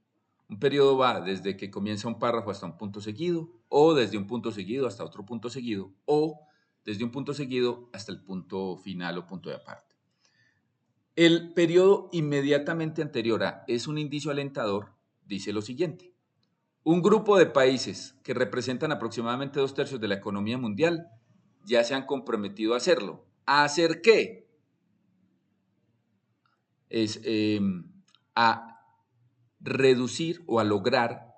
Un periodo va desde que comienza un párrafo hasta un punto seguido, o desde un punto seguido hasta otro punto seguido, o desde un punto seguido hasta el punto final o punto de aparte. El periodo inmediatamente anterior a es un indicio alentador, dice lo siguiente. Un grupo de países que representan aproximadamente 2/3 de la economía mundial ya se han comprometido a hacerlo. ¿A hacer qué? A reducir o a lograr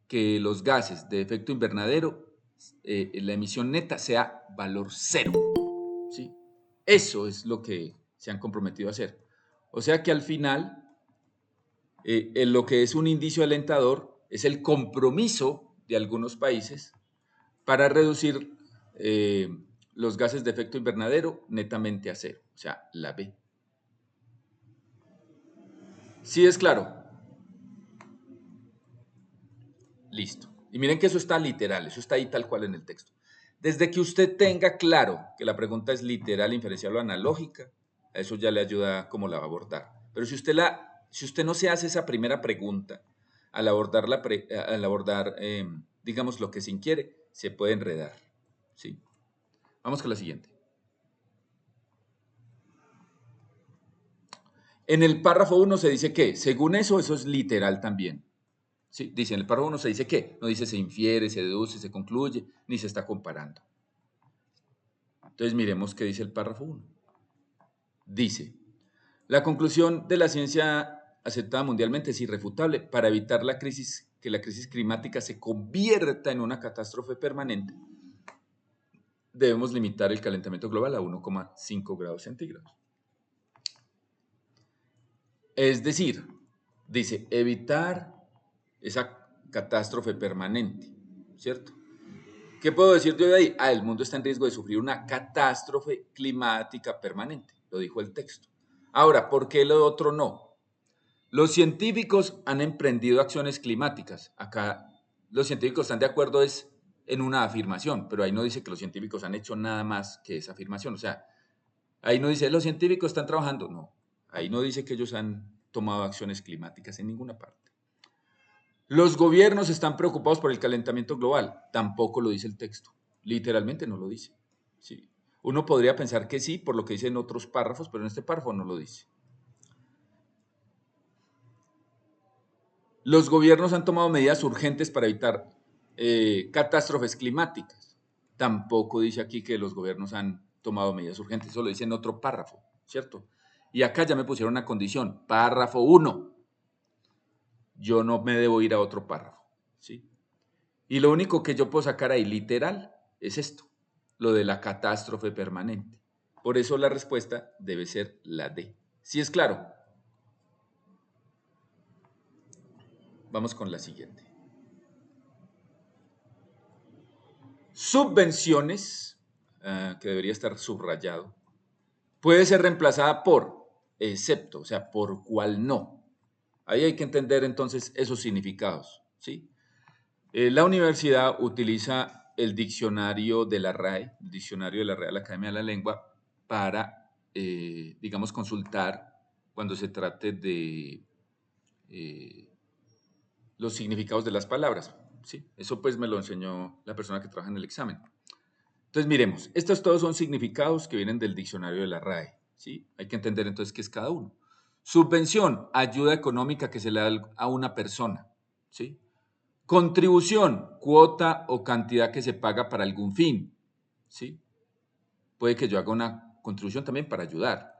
que los gases de efecto invernadero, la emisión neta sea valor cero. ¿Sí? Eso es lo que se han comprometido a hacer. O sea que al final, lo que es un indicio alentador es el compromiso de algunos países para reducir los gases de efecto invernadero netamente a cero, o sea, la B. ¿Sí es claro? Listo. Y miren que eso está literal, eso está ahí tal cual en el texto. Desde que usted tenga claro que la pregunta es literal, inferencial o analógica, a eso ya le ayuda cómo la va a abordar. Pero si usted no se hace esa primera pregunta al abordar, digamos, lo que se inquiere, se puede enredar. ¿Sí? Vamos con la siguiente. En el párrafo 1 se dice que, según eso es literal también. Sí, dice, en el párrafo 1 se dice que, no dice se infiere, se deduce, se concluye, ni se está comparando. Entonces miremos qué dice el párrafo 1. Dice, la conclusión de la ciencia aceptada mundialmente es irrefutable. Para evitar que la crisis climática se convierta en una catástrofe permanente, debemos limitar el calentamiento global a 1,5 grados centígrados. Es decir, dice, evitar esa catástrofe permanente, ¿cierto? ¿Qué puedo decir yo de ahí? El mundo está en riesgo de sufrir una catástrofe climática permanente, lo dijo el texto. Ahora, ¿por qué lo otro no? Los científicos han emprendido acciones climáticas. Acá los científicos están de acuerdo en una afirmación, pero ahí no dice que los científicos han hecho nada más que esa afirmación. O sea, ahí no dice los científicos están trabajando, no. Ahí no dice que ellos han tomado acciones climáticas en ninguna parte. Los gobiernos están preocupados por el calentamiento global. Tampoco lo dice el texto. Literalmente no lo dice. Sí. Uno podría pensar que sí, por lo que dice en otros párrafos, pero en este párrafo no lo dice. Los gobiernos han tomado medidas urgentes para evitar catástrofes climáticas. Tampoco dice aquí que los gobiernos han tomado medidas urgentes. Eso lo dice en otro párrafo, ¿cierto? Y acá ya me pusieron una condición. Párrafo 1. Yo no me debo ir a otro párrafo, ¿sí? Y lo único que yo puedo sacar ahí literal es esto, lo de la catástrofe permanente. Por eso la respuesta debe ser la D. ¿Sí es claro? Vamos con la siguiente. Subvenciones, que debería estar subrayado, puede ser reemplazada por excepto, o sea, por cual no. Ahí hay que entender entonces esos significados, ¿sí? La universidad utiliza el diccionario de la RAE, el diccionario de la Real Academia de la Lengua, para, digamos, consultar cuando se trate de los significados de las palabras. ¿Sí? Eso pues me lo enseñó la persona que trabaja en el examen. Entonces miremos, estos todos son significados que vienen del diccionario de la RAE. ¿Sí? Hay que entender entonces qué es cada uno. Subvención, ayuda económica que se le da a una persona. ¿Sí? Contribución, cuota o cantidad que se paga para algún fin. ¿Sí? puede que yo haga una contribución también para ayudar.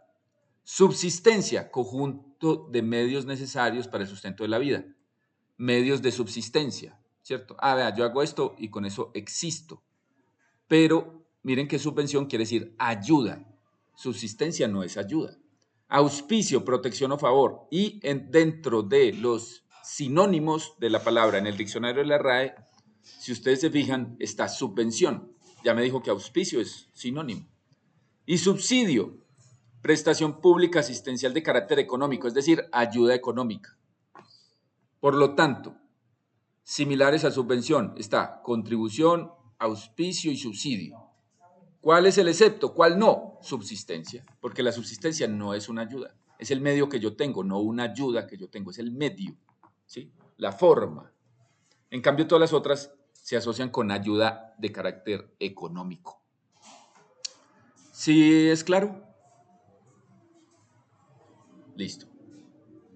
Subsistencia, conjunto de medios necesarios para el sustento de la vida. Medios de subsistencia, ¿cierto? Vea, yo hago esto y con eso existo. Pero miren que subvención quiere decir ayuda. Subsistencia no es ayuda. Auspicio, protección o favor. Y dentro de los sinónimos de la palabra en el diccionario de la RAE, si ustedes se fijan, está subvención. Ya me dijo que auspicio es sinónimo. Y subsidio, prestación pública asistencial de carácter económico, es decir, ayuda económica. Por lo tanto, similares a subvención está contribución, auspicio y subsidio. ¿Cuál es el excepto? ¿Cuál no? Subsistencia, porque la subsistencia no es una ayuda, es el medio que yo tengo, no una ayuda que yo tengo, es el medio, ¿sí? La forma. En cambio, todas las otras se asocian con ayuda de carácter económico. ¿Sí es claro? Listo.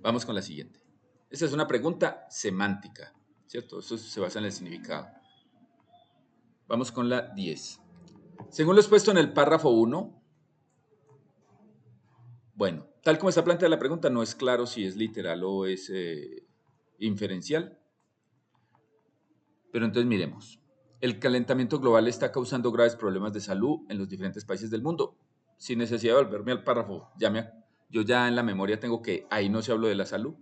Vamos con la siguiente. Esta es una pregunta semántica, ¿cierto? Eso se basa en el significado. Vamos con la 10. Según lo expuesto en el párrafo 1, bueno, tal como está planteada la pregunta, no es claro si es literal o es inferencial. Pero entonces miremos. El calentamiento global está causando graves problemas de salud en los diferentes países del mundo. Sin necesidad de volverme al párrafo, yo ya en la memoria tengo que ahí no se habló de la salud.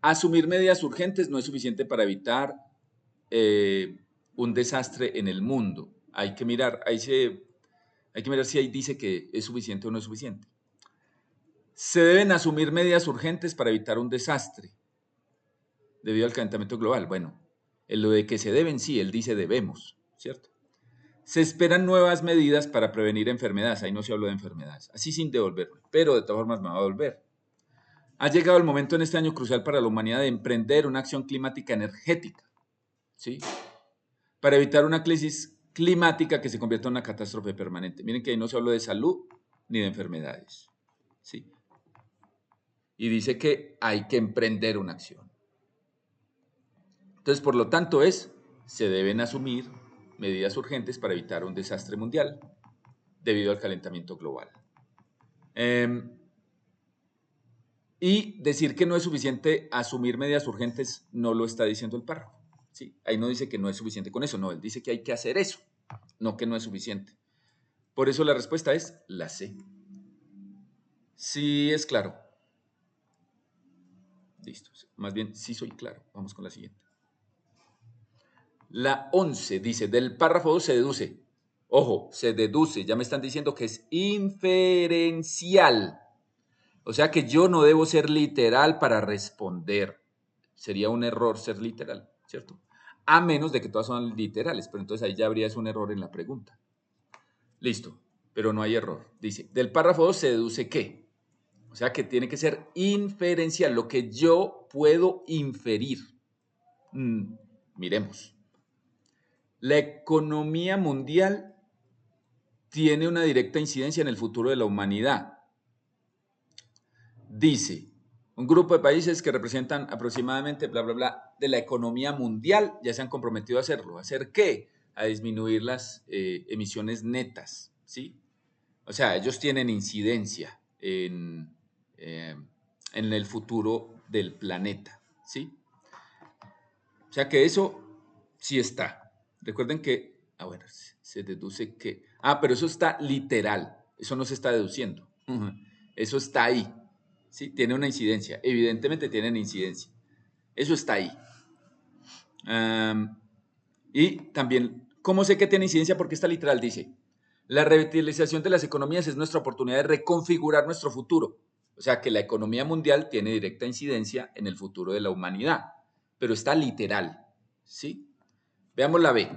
Asumir medidas urgentes no es suficiente para evitar un desastre en el mundo. Hay que mirar si ahí dice que es suficiente o no es suficiente. Se deben asumir medidas urgentes para evitar un desastre debido al calentamiento global. Bueno, en lo de que se deben, sí, él dice debemos, ¿cierto? Se esperan nuevas medidas para prevenir enfermedades. Ahí no se habló de enfermedades. Así sin devolverme, pero de todas formas me va a devolver. Ha llegado el momento en este año crucial para la humanidad de emprender una acción climática energética, ¿sí? Para evitar una crisis climática que se convierta en una catástrofe permanente. Miren que ahí no se habló de salud ni de enfermedades, ¿sí? Y dice que hay que emprender una acción. Entonces, por lo tanto, se deben asumir medidas urgentes para evitar un desastre mundial debido al calentamiento global. Y decir que no es suficiente asumir medidas urgentes no lo está diciendo el párrafo. ¿Sí? Ahí no dice que no es suficiente con eso, no, él dice que hay que hacer eso, no que no es suficiente. Por eso la respuesta es la C. Sí es claro. Listo, más bien sí soy claro. Vamos con la siguiente. La 11 dice, del párrafo 2 se deduce. Ojo, se deduce, ya me están diciendo que es inferencial. O sea que yo no debo ser literal para responder. Sería un error ser literal, ¿cierto? A menos de que todas son literales, pero entonces ahí ya habría un error en la pregunta. Listo, pero no hay error. Dice, del párrafo 2 se deduce ¿qué? O sea que tiene que ser inferencial, lo que yo puedo inferir. Miremos. La economía mundial tiene una directa incidencia en el futuro de la humanidad. Dice, un grupo de países que representan aproximadamente, bla, bla, bla, de la economía mundial ya se han comprometido a hacerlo. ¿A hacer qué? A disminuir las emisiones netas, ¿sí? O sea, ellos tienen incidencia en el futuro del planeta, ¿sí? O sea que eso sí está. Recuerden que, bueno, se deduce que, pero eso está literal, eso no se está deduciendo, eso está ahí, ¿sí? Tiene una incidencia, evidentemente tienen incidencia, eso está ahí. Y también, ¿cómo sé que tiene incidencia? Porque está literal, dice, la revitalización de las economías es nuestra oportunidad de reconfigurar nuestro futuro. O sea que la economía mundial tiene directa incidencia en el futuro de la humanidad, pero está literal, ¿sí? Veamos la B.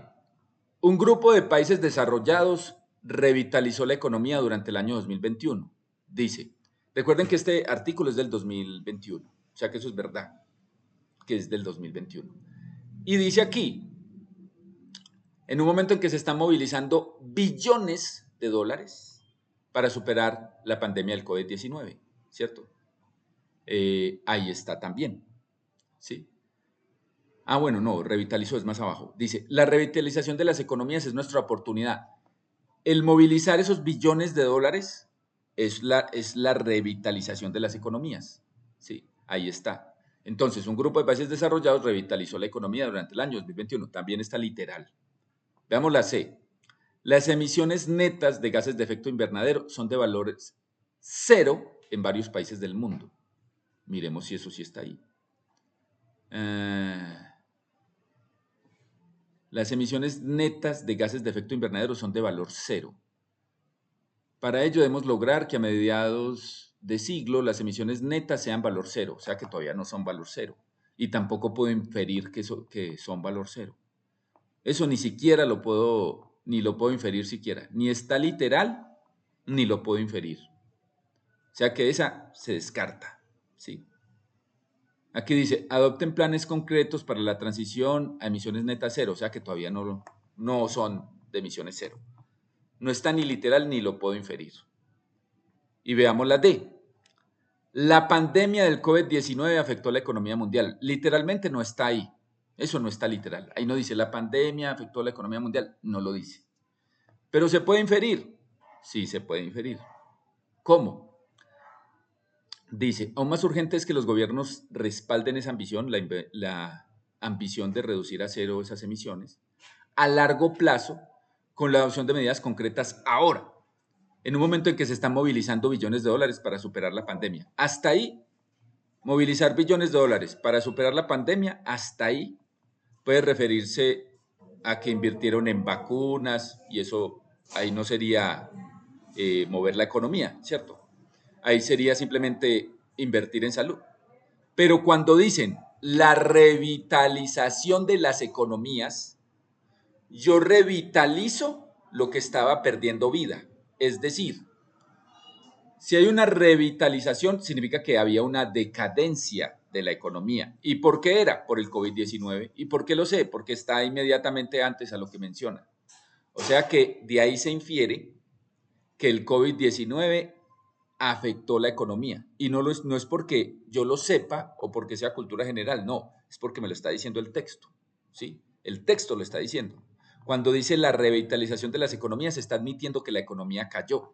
Un grupo de países desarrollados revitalizó la economía durante el año 2021. Dice, recuerden que este artículo es del 2021, o sea que eso es verdad, que es del 2021. Y dice aquí, en un momento en que se están movilizando billones de dólares para superar la pandemia del COVID-19, ¿cierto? Ahí está también, ¿sí? Bueno, no, revitalizó, es más abajo. Dice, la revitalización de las economías es nuestra oportunidad. el movilizar esos billones de dólares es la revitalización de las economías. Sí, ahí está. Entonces, un grupo de países desarrollados revitalizó la economía durante el año 2021. También está literal. Veamos la C. Las emisiones netas de gases de efecto invernadero son de valores cero en varios países del mundo. Miremos si eso sí está ahí. Las emisiones netas de gases de efecto invernadero son de valor cero. Para ello debemos lograr que a mediados de siglo las emisiones netas sean valor cero, o sea que todavía no son valor cero. Y tampoco puedo inferir que son valor cero. Eso ni siquiera lo puedo inferir siquiera. Ni está literal, ni lo puedo inferir. O sea que esa se descarta, ¿sí? Aquí dice, adopten planes concretos para la transición a emisiones netas cero, o sea que todavía no son de emisiones cero. No está ni literal ni lo puedo inferir. Y veamos la D. La pandemia del COVID-19 afectó la economía mundial. Literalmente no está ahí. Eso no está literal. Ahí no dice la pandemia afectó la economía mundial. No lo dice. Pero ¿se puede inferir? Sí, se puede inferir. ¿Cómo? Dice, aún más urgente es que los gobiernos respalden esa ambición, la ambición de reducir a cero esas emisiones, a largo plazo, con la adopción de medidas concretas ahora, en un momento en que se están movilizando billones de dólares para superar la pandemia. Hasta ahí, movilizar billones de dólares para superar la pandemia, hasta ahí puede referirse a que invirtieron en vacunas y eso ahí no sería mover la economía, ¿cierto? Ahí sería simplemente invertir en salud. Pero cuando dicen la revitalización de las economías, yo revitalizo lo que estaba perdiendo vida. Es decir, si hay una revitalización, significa que había una decadencia de la economía. ¿Y por qué era? Por el COVID-19. ¿Y por qué lo sé? Porque está inmediatamente antes a lo que menciona. O sea que de ahí se infiere que el COVID-19 afectó la economía. Y no es porque yo lo sepa o porque sea cultura general, no, es porque me lo está diciendo el texto, ¿sí? El texto lo está diciendo. Cuando dice la revitalización de las economías, se está admitiendo que la economía cayó.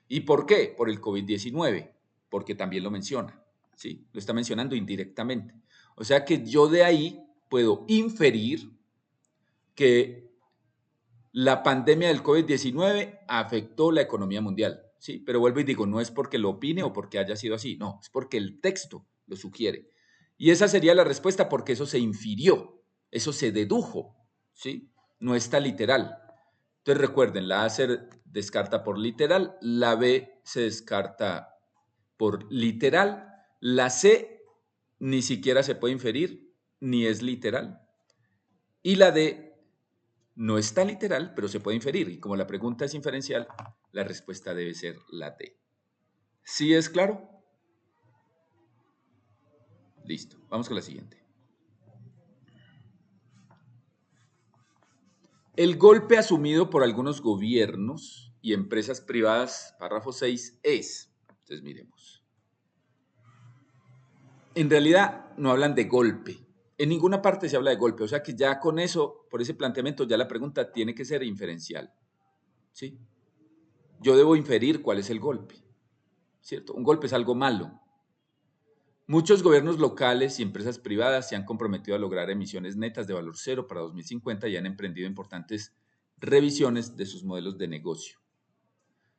¿Y por qué? Por el COVID-19, porque también lo menciona, ¿sí? Lo está mencionando indirectamente. O sea que yo de ahí puedo inferir que la pandemia del COVID-19 afectó la economía mundial, ¿sí? Pero vuelvo y digo, no es porque lo opine o porque haya sido así, no, es porque el texto lo sugiere. Y esa sería la respuesta porque eso se infirió, eso se dedujo, ¿sí? No está literal. Entonces recuerden, la A se descarta por literal, la B se descarta por literal, la C ni siquiera se puede inferir, ni es literal. Y la D no está literal, pero se puede inferir. Y como la pregunta es inferencial, la respuesta debe ser la D. ¿Sí es claro? Listo. Vamos con la siguiente. El golpe asumido por algunos gobiernos y empresas privadas, párrafo 6, es. Entonces miremos. En realidad no hablan de golpe. En ninguna parte se habla de golpe. O sea que ya con eso, por ese planteamiento, ya la pregunta tiene que ser inferencial. ¿Sí? Yo debo inferir cuál es el golpe. ¿Cierto? Un golpe es algo malo. Muchos gobiernos locales y empresas privadas se han comprometido a lograr emisiones netas de valor cero para 2050 y han emprendido importantes revisiones de sus modelos de negocio.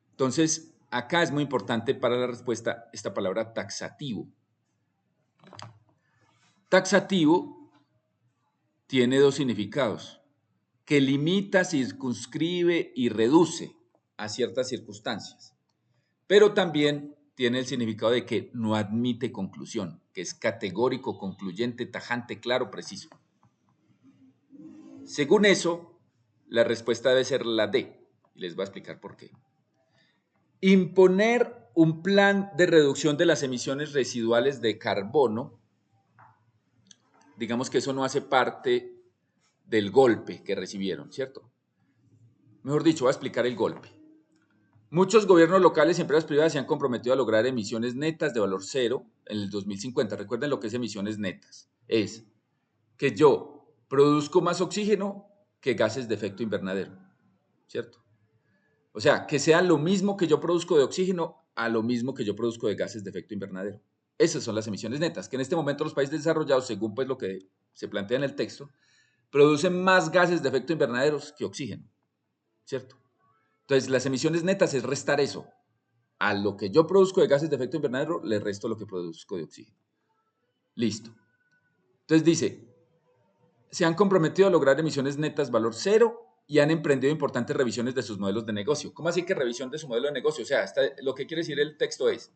Entonces, acá es muy importante para la respuesta esta palabra taxativo. Taxativo tiene dos significados, que limita, circunscribe y reduce a ciertas circunstancias, pero también tiene el significado de que no admite conclusión, que es categórico, concluyente, tajante, claro, preciso. Según eso, la respuesta debe ser la D, y les voy a explicar por qué. Imponer un plan de reducción de las emisiones residuales de carbono, digamos que eso no hace parte del golpe que recibieron, ¿cierto? Mejor dicho, voy a explicar el golpe. Muchos gobiernos locales y empresas privadas se han comprometido a lograr emisiones netas de valor cero en el 2050. Recuerden lo que es emisiones netas. Es que yo produzco más oxígeno que gases de efecto invernadero, ¿cierto? O sea, que sea lo mismo que yo produzco de oxígeno a lo mismo que yo produzco de gases de efecto invernadero. Esas son las emisiones netas, que en este momento los países desarrollados, según pues lo que se plantea en el texto, producen más gases de efecto invernadero que oxígeno, ¿cierto? Entonces, las emisiones netas es restar eso. A lo que yo produzco de gases de efecto invernadero, le resto lo que produzco de oxígeno. Listo. Entonces dice, se han comprometido a lograr emisiones netas valor cero y han emprendido importantes revisiones de sus modelos de negocio. ¿Cómo así que revisión de su modelo de negocio? O sea, lo que quiere decir el texto es,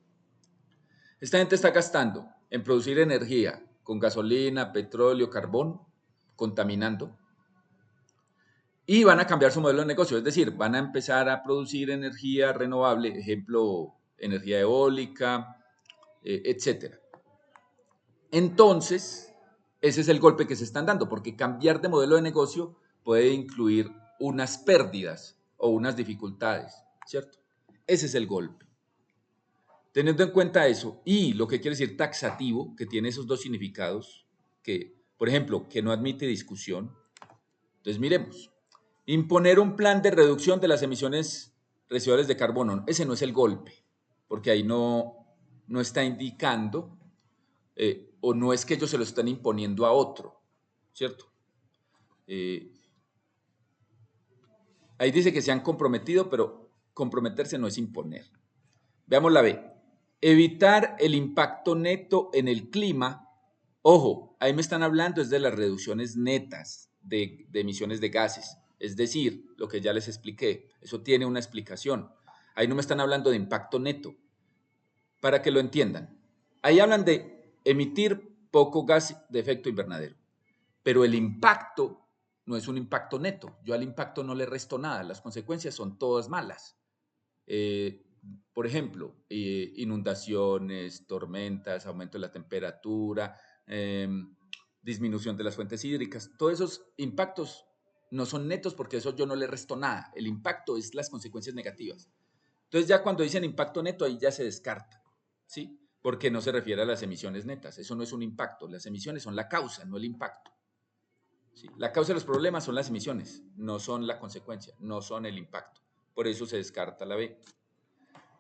esta gente está gastando en producir energía con gasolina, petróleo, carbón, contaminando, y van a cambiar su modelo de negocio, es decir, van a empezar a producir energía renovable, ejemplo, energía eólica, etcétera. Entonces, ese es el golpe que se están dando, porque cambiar de modelo de negocio puede incluir unas pérdidas o unas dificultades, ¿cierto? Ese es el golpe. Teniendo en cuenta eso y lo que quiere decir taxativo, que tiene esos dos significados, que, por ejemplo, que no admite discusión. Entonces, miremos. Imponer un plan de reducción de las emisiones residuales de carbono. Ese no es el golpe, porque ahí no está indicando o no es que ellos se lo están imponiendo a otro, ¿cierto? Eh, Ahí dice que se han comprometido, pero comprometerse no es imponer. Veamos la B. Evitar el impacto neto en el clima. Ojo, ahí me están hablando es de las reducciones netas de emisiones de gases. Es decir, lo que ya les expliqué, eso tiene una explicación. Ahí no me están hablando de impacto neto, para que lo entiendan. Ahí hablan de emitir poco gas de efecto invernadero, pero el impacto no es un impacto neto. Yo al impacto no le resto nada, las consecuencias son todas malas. Eh, por ejemplo, inundaciones, tormentas, aumento de la temperatura, disminución de las fuentes hídricas, todos esos impactos no son netos porque eso yo no le resto nada. El impacto es las consecuencias negativas. Entonces ya cuando dicen impacto neto, ahí ya se descarta, ¿sí? Porque no se refiere a las emisiones netas. Eso no es un impacto. Las emisiones son la causa, no el impacto. ¿Sí? La causa de los problemas son las emisiones, no son la consecuencia, no son el impacto. Por eso se descarta la B.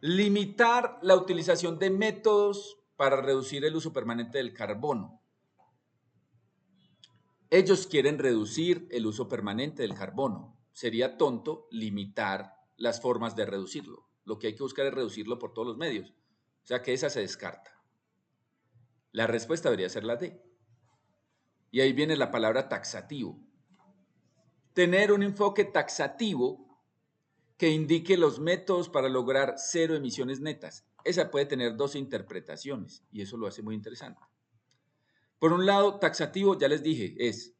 Limitar la utilización de métodos para reducir el uso permanente del carbono. Ellos quieren reducir el uso permanente del carbono. Sería tonto limitar las formas de reducirlo. Lo que hay que buscar es reducirlo por todos los medios. O sea que esa se descarta. La respuesta debería ser la D. Y ahí viene la palabra taxativo. Tener un enfoque taxativo que indique los métodos para lograr cero emisiones netas. Esa puede tener dos interpretaciones y eso lo hace muy interesante. Por un lado, taxativo, ya les dije, es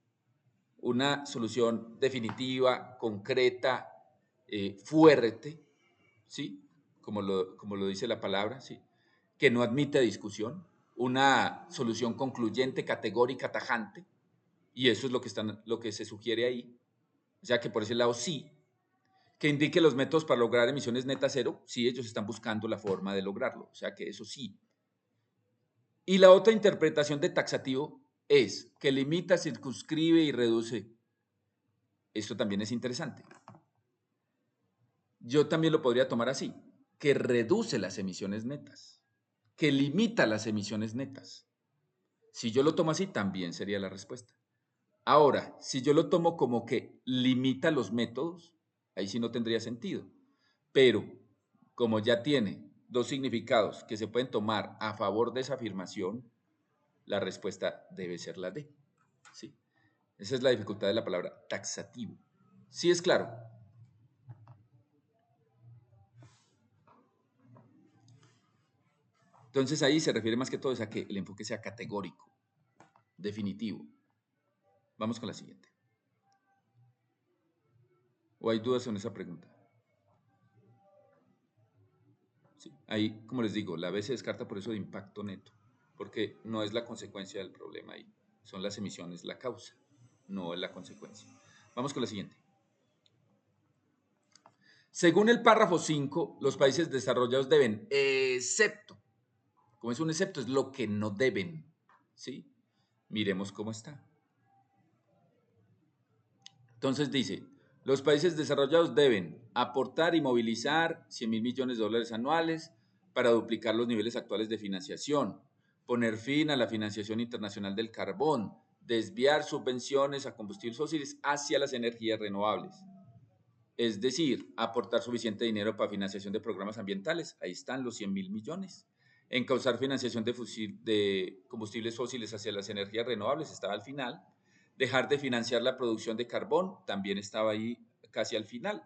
una solución definitiva, concreta, fuerte, ¿sí? Como lo dice la palabra, ¿sí? Que no admite discusión, una solución concluyente, categórica, tajante, y eso es lo que se sugiere ahí. O sea que por ese lado sí, que indique los métodos para lograr emisiones netas cero, sí, ellos están buscando la forma de lograrlo, o sea que eso sí. Y la otra interpretación de taxativo es que limita, circunscribe y reduce. Esto también es interesante. Yo también lo podría tomar así, que reduce las emisiones netas, que limita las emisiones netas. Si yo lo tomo así, también sería la respuesta. Ahora, si yo lo tomo como que limita los métodos, ahí sí no tendría sentido. Pero, como ya tiene dos significados que se pueden tomar a favor de esa afirmación, la respuesta debe ser la D. ¿Sí? Esa es la dificultad de la palabra taxativo. ¿Sí es claro? Entonces ahí se refiere más que todo a que el enfoque sea categórico, definitivo. Vamos con la siguiente. ¿O hay dudas en esa pregunta? Sí. Ahí, como les digo, la B se descarta por eso de impacto neto, porque no es la consecuencia del problema ahí, son las emisiones la causa, no es la consecuencia. Vamos con la siguiente. Según el párrafo 5, los países desarrollados deben, excepto, como es un excepto, es lo que no deben, ¿sí? Miremos cómo está. Entonces dice, Los países desarrollados deben aportar y movilizar 100.000 millones de dólares anuales para duplicar los niveles actuales de financiación, poner fin a la financiación internacional del carbón, desviar subvenciones a combustibles fósiles hacia las energías renovables. Es decir, aportar suficiente dinero para financiación de programas ambientales, ahí están los 100.000 millones. Encauzar financiación de combustibles fósiles hacia las energías renovables, estaba al final. Dejar de financiar la producción de carbón, también estaba ahí casi al final.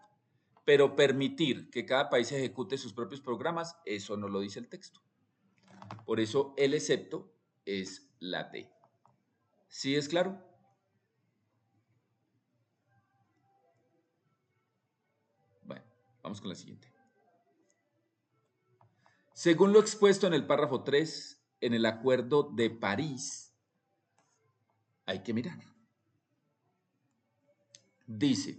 Pero permitir que cada país ejecute sus propios programas, eso no lo dice el texto. Por eso el excepto es la D. ¿Sí es claro? Bueno, vamos con la siguiente. Según lo expuesto en el párrafo 3, en el Acuerdo de París, hay que mirar. Dice,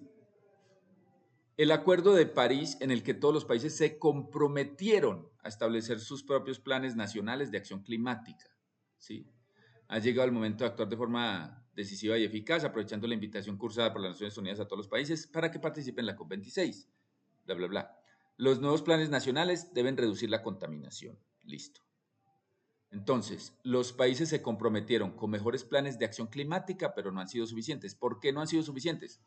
el Acuerdo de París en el que todos los países se comprometieron a establecer sus propios planes nacionales de acción climática. ¿Sí? Ha llegado el momento de actuar de forma decisiva y eficaz, aprovechando la invitación cursada por las Naciones Unidas a todos los países para que participen en la COP26. Bla, bla, bla. Los nuevos planes nacionales deben reducir la contaminación. Listo. Entonces, los países se comprometieron con mejores planes de acción climática, pero no han sido suficientes. ¿Por qué no han sido suficientes?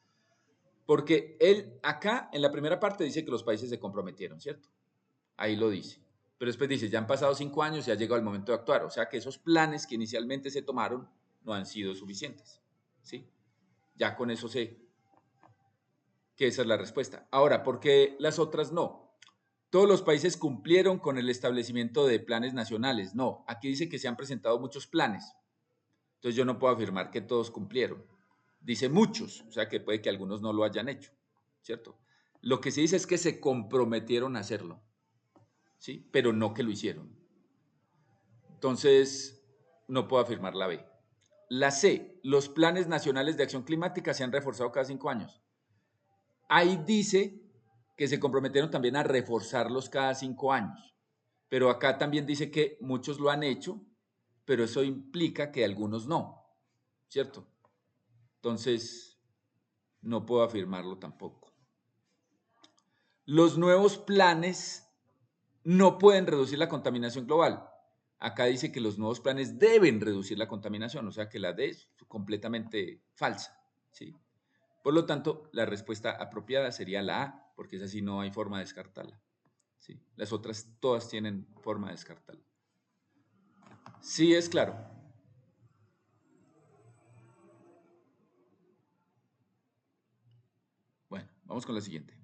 Porque él acá en la primera parte dice que los países se comprometieron, ¿cierto? Ahí lo dice. Pero después dice, ya han pasado 5 años y ha llegado el momento de actuar. O sea que esos planes que inicialmente se tomaron no han sido suficientes. ¿Sí? Ya con eso sé que esa es la respuesta. Ahora, ¿por qué las otras no? Todos los países cumplieron con el establecimiento de planes nacionales. No, aquí dice que se han presentado muchos planes. Entonces yo no puedo afirmar que todos cumplieron. Dice muchos, o sea que puede que algunos no lo hayan hecho, ¿cierto? Lo que se dice es que se comprometieron a hacerlo, ¿sí? Pero no que lo hicieron. Entonces, no puedo afirmar la B. La C, los planes nacionales de acción climática se han reforzado cada 5 años. Ahí dice que se comprometieron también a reforzarlos cada 5 años. Pero acá también dice que muchos lo han hecho, pero eso implica que algunos no, ¿cierto? Entonces, no puedo afirmarlo tampoco. Los nuevos planes no pueden reducir la contaminación global. Acá dice que los nuevos planes deben reducir la contaminación, o sea que la D es completamente falsa, ¿sí? Por lo tanto, la respuesta apropiada sería la A, porque esa sí no hay forma de descartarla, ¿sí? Las otras todas tienen forma de descartarla. Sí, es claro. Bueno, vamos con la siguiente.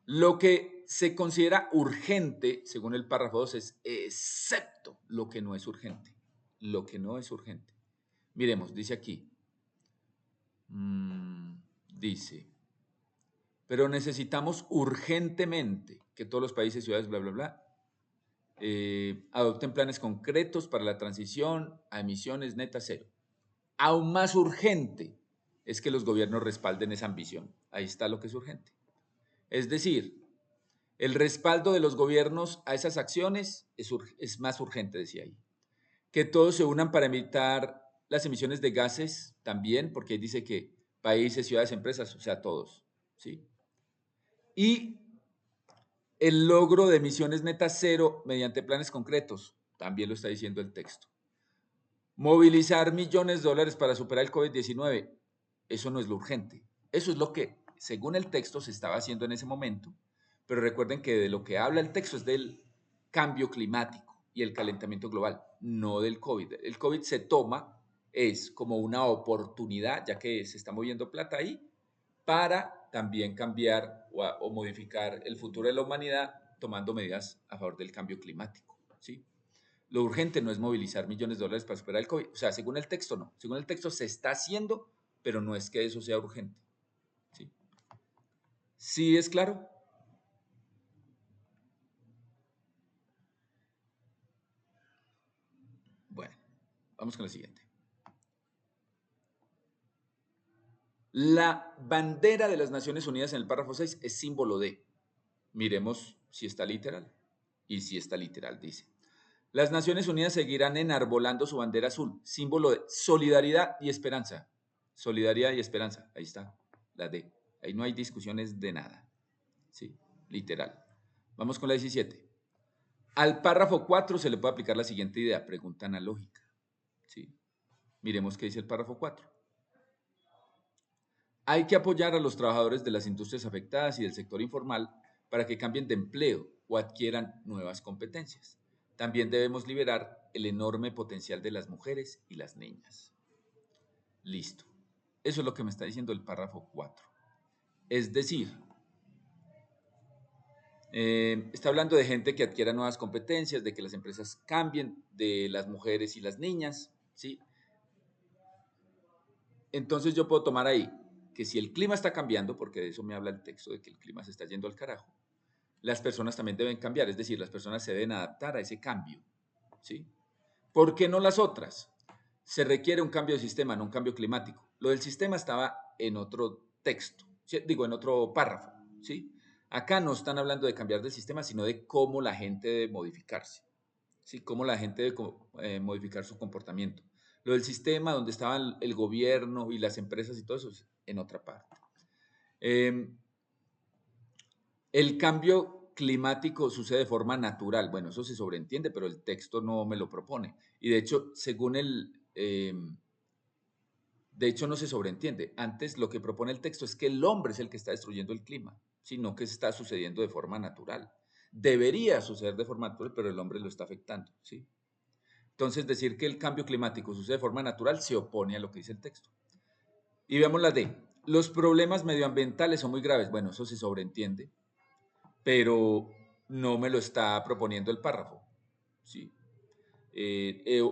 Lo que se considera urgente, según el párrafo 2, es excepto lo que no es urgente. Lo que no es urgente. Miremos, dice aquí. Dice, pero necesitamos urgentemente que todos los países, ciudades, bla, bla, bla, adopten planes concretos para la transición a emisiones netas cero. Aún más urgente es que los gobiernos respalden esa ambición. Ahí está lo que es urgente. Es decir, el respaldo de los gobiernos a esas acciones es más urgente, decía ahí. Que todos se unan para evitar las emisiones de gases también, porque ahí dice que países, ciudades, empresas, o sea, todos, ¿sí? Y el logro de emisiones netas cero mediante planes concretos, también lo está diciendo el texto. Movilizar millones de dólares para superar el COVID-19, eso no es lo urgente. Eso es lo que, según el texto, se estaba haciendo en ese momento, pero recuerden que de lo que habla el texto es del cambio climático y el calentamiento global, no del COVID. El COVID se toma, es como una oportunidad, ya que se está moviendo plata ahí, para también cambiar o modificar el futuro de la humanidad tomando medidas a favor del cambio climático, ¿sí? Lo urgente no es movilizar millones de dólares para superar el COVID. O sea, según el texto, no. Según el texto se está haciendo, pero no es que eso sea urgente. ¿Sí? ¿Sí es claro? Bueno, vamos con la siguiente. La bandera de las Naciones Unidas en el párrafo 6 es símbolo de. Miremos si está literal. Y si está literal, dice. Las Naciones Unidas seguirán enarbolando su bandera azul, símbolo de solidaridad y esperanza. solidaridad y esperanza. Ahí está, la D. Ahí no hay discusiones de nada. Sí, literal. Vamos con la 17. Al párrafo 4 se le puede aplicar la siguiente idea, pregunta analógica. ¿Sí? Miremos qué dice el párrafo 4. Hay que apoyar a los trabajadores de las industrias afectadas y del sector informal para que cambien de empleo o adquieran nuevas competencias. También debemos liberar el enorme potencial de las mujeres y las niñas. Listo. Eso es lo que me está diciendo el párrafo 4. Es decir, está hablando de gente que adquiera nuevas competencias, de que las empresas cambien, de las mujeres y las niñas, ¿sí? Entonces yo puedo tomar ahí que si el clima está cambiando, porque de eso me habla el texto, de que el clima se está yendo al carajo, las personas también deben cambiar, es decir, las personas se deben adaptar a ese cambio, ¿sí? ¿Por qué no las otras? Se requiere un cambio de sistema, no un cambio climático. Lo del sistema estaba en otro texto, ¿sí? Digo, en otro párrafo, ¿sí? Acá no están hablando de cambiar de sistema, sino de cómo la gente debe modificarse, ¿sí? Cómo la gente debe modificar su comportamiento. Lo del sistema donde estaban el gobierno y las empresas y todo eso es en otra parte. El cambio climático sucede de forma natural. Bueno, eso se sobreentiende, pero el texto no me lo propone. Y de hecho, de hecho no se sobreentiende. Antes lo que propone el texto es que el hombre es el que está destruyendo el clima, sino que está sucediendo de forma natural. Debería suceder de forma natural, pero el hombre lo está afectando, ¿sí? Entonces, decir que el cambio climático sucede de forma natural se opone a lo que dice el texto. Y veamos la D. Los problemas medioambientales son muy graves. Bueno, eso se sobreentiende, pero no me lo está proponiendo el párrafo, ¿sí?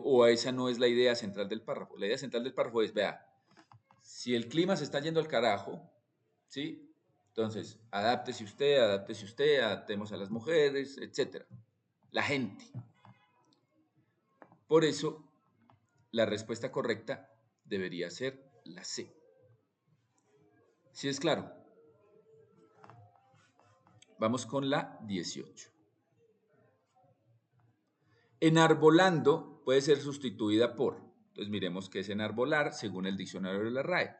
O esa no es la idea central del párrafo. La idea central del párrafo es, vea, si el clima se está yendo al carajo, ¿sí? Entonces, adaptemos a las mujeres, etc. La gente. Por eso, la respuesta correcta debería ser la C. ¿Sí es claro? Vamos con la 18. Enarbolando puede ser sustituida por, entonces miremos qué es enarbolar según el diccionario de la RAE.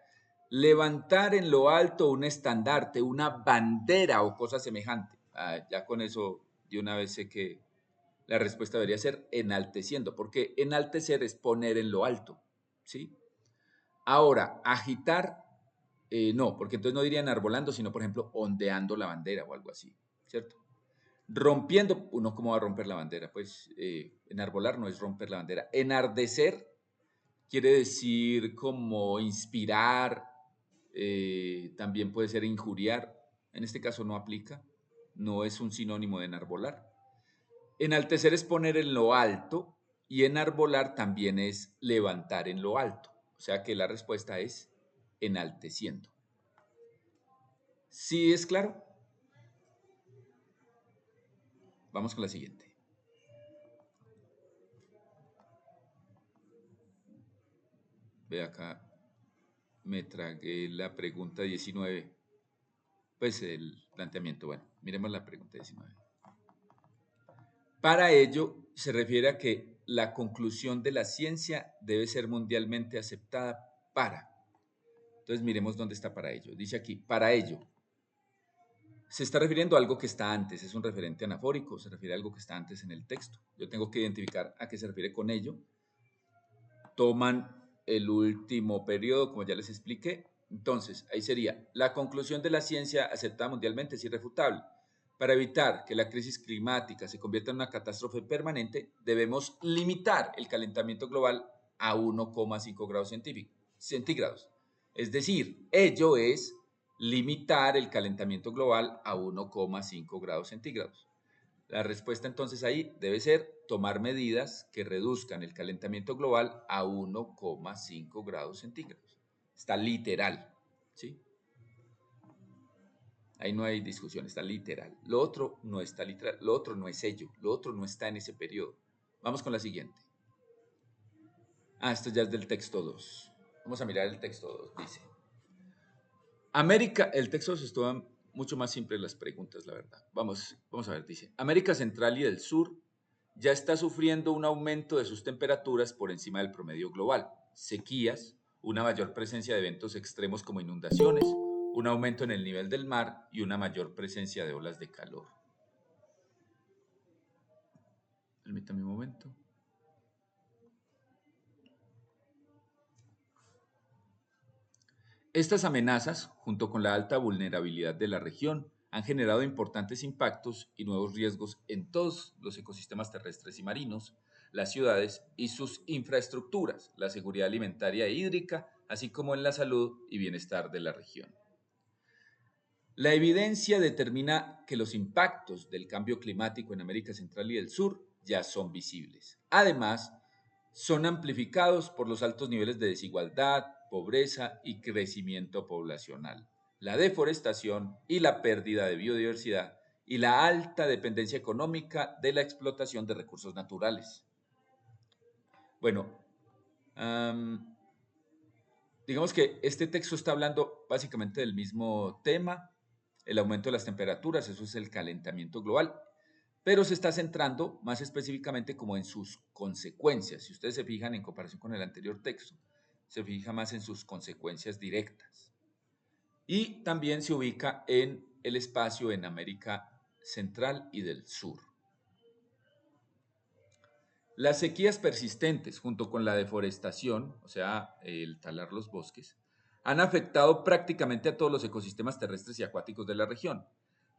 Levantar en lo alto un estandarte, una bandera o cosa semejante. Ya con eso de una vez sé que la respuesta debería ser enalteciendo, porque enaltecer es poner en lo alto, ¿sí? Ahora, agitar, no, porque entonces no diría enarbolando, sino por ejemplo ondeando la bandera o algo así, ¿cierto? Rompiendo, uno cómo va a romper la bandera, pues enarbolar no es romper la bandera. Enardecer quiere decir como inspirar, también puede ser injuriar, en este caso no aplica, no es un sinónimo de enarbolar. Enaltecer es poner en lo alto y enarbolar también es levantar en lo alto, o sea que la respuesta es enalteciendo. ¿Sí es claro? Vamos con la siguiente. Ve acá, me tragué la pregunta 19. Pues el planteamiento, bueno, miremos la pregunta 19. Para ello se refiere a que la conclusión de la ciencia debe ser mundialmente aceptada para. Entonces miremos dónde está para ello. Dice aquí, para ello. Se está refiriendo a algo que está antes, es un referente anafórico, se refiere a algo que está antes en el texto. Yo tengo que identificar a qué se refiere con ello. Toman el último periodo, como ya les expliqué. Entonces, ahí sería, la conclusión de la ciencia aceptada mundialmente es irrefutable. Para evitar que la crisis climática se convierta en una catástrofe permanente, debemos limitar el calentamiento global a 1,5 grados centígrados. Es decir, ello es limitar el calentamiento global a 1,5 grados centígrados. La respuesta entonces ahí debe ser tomar medidas que reduzcan el calentamiento global a 1,5 grados centígrados. Está literal, ¿sí? Ahí no hay discusión, está literal. Lo otro no está literal, lo otro no es ello, lo otro no está en ese periodo. Vamos con la siguiente. Esto ya es del texto 2. Vamos a mirar el texto 2. Dice, América, el texto 2 estuvo mucho más simple las preguntas, la verdad. Vamos a ver, dice, América Central y del Sur ya está sufriendo un aumento de sus temperaturas por encima del promedio global, sequías, una mayor presencia de eventos extremos como inundaciones, un aumento en el nivel del mar y una mayor presencia de olas de calor. Permítame un momento. Estas amenazas, junto con la alta vulnerabilidad de la región, han generado importantes impactos y nuevos riesgos en todos los ecosistemas terrestres y marinos, las ciudades y sus infraestructuras, la seguridad alimentaria e hídrica, así como en la salud y bienestar de la región. La evidencia determina que los impactos del cambio climático en América Central y del Sur ya son visibles. Además, son amplificados por los altos niveles de desigualdad, pobreza y crecimiento poblacional, la deforestación y la pérdida de biodiversidad y la alta dependencia económica de la explotación de recursos naturales. Bueno, digamos que este texto está hablando básicamente del mismo tema, el aumento de las temperaturas, eso es el calentamiento global, pero se está centrando más específicamente como en sus consecuencias. Si ustedes se fijan en comparación con el anterior texto, se fija más en sus consecuencias directas. Y también se ubica en el espacio en América Central y del Sur. Las sequías persistentes, junto con la deforestación, o sea, el talar los bosques, han afectado prácticamente a todos los ecosistemas terrestres y acuáticos de la región.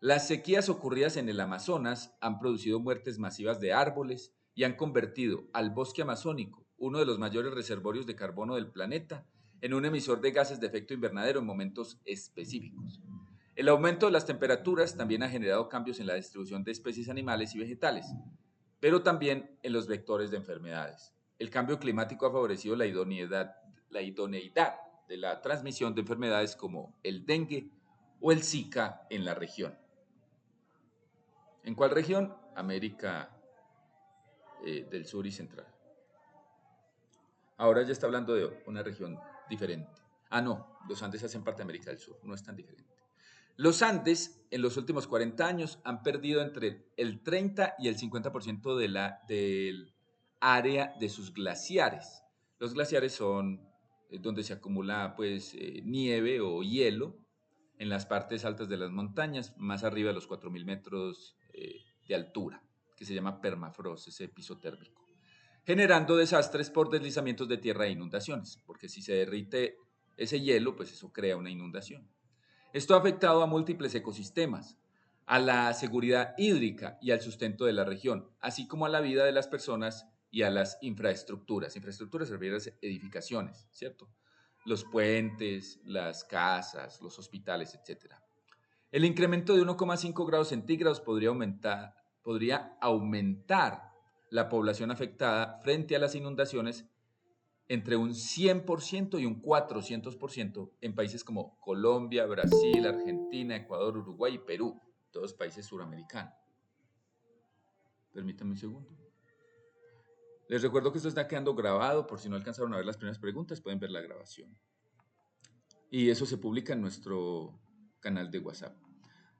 Las sequías ocurridas en el Amazonas han producido muertes masivas de árboles y han convertido al bosque amazónico, uno de los mayores reservorios de carbono del planeta, en un emisor de gases de efecto invernadero en momentos específicos. El aumento de las temperaturas también ha generado cambios en la distribución de especies animales y vegetales, pero también en los vectores de enfermedades. El cambio climático ha favorecido la idoneidad de la transmisión de enfermedades como el dengue o el Zika en la región. ¿En cuál región? América del Sur y Central. Ahora ya está hablando de una región diferente. Ah, no, los Andes hacen parte de América del Sur, no es tan diferente. Los Andes en los últimos 40 años han perdido entre el 30 y el 50% del área de sus glaciares. Los glaciares son donde se acumula pues, nieve o hielo en las partes altas de las montañas, más arriba de los 4.000 metros de altura, que se llama permafrost, ese piso térmico, generando desastres por deslizamientos de tierra e inundaciones, porque si se derrite ese hielo, pues eso crea una inundación. Esto ha afectado a múltiples ecosistemas, a la seguridad hídrica y al sustento de la región, así como a la vida de las personas y a las infraestructuras. Infraestructuras se refiere a las edificaciones, ¿cierto? Los puentes, las casas, los hospitales, etc. El incremento de 1,5 grados centígrados podría aumentar la población afectada frente a las inundaciones entre un 100% y un 400% en países como Colombia, Brasil, Argentina, Ecuador, Uruguay y Perú, todos países suramericanos. Permítanme un segundo. Les recuerdo que esto está quedando grabado, por si no alcanzaron a ver las primeras preguntas, pueden ver la grabación. Y eso se publica en nuestro canal de WhatsApp.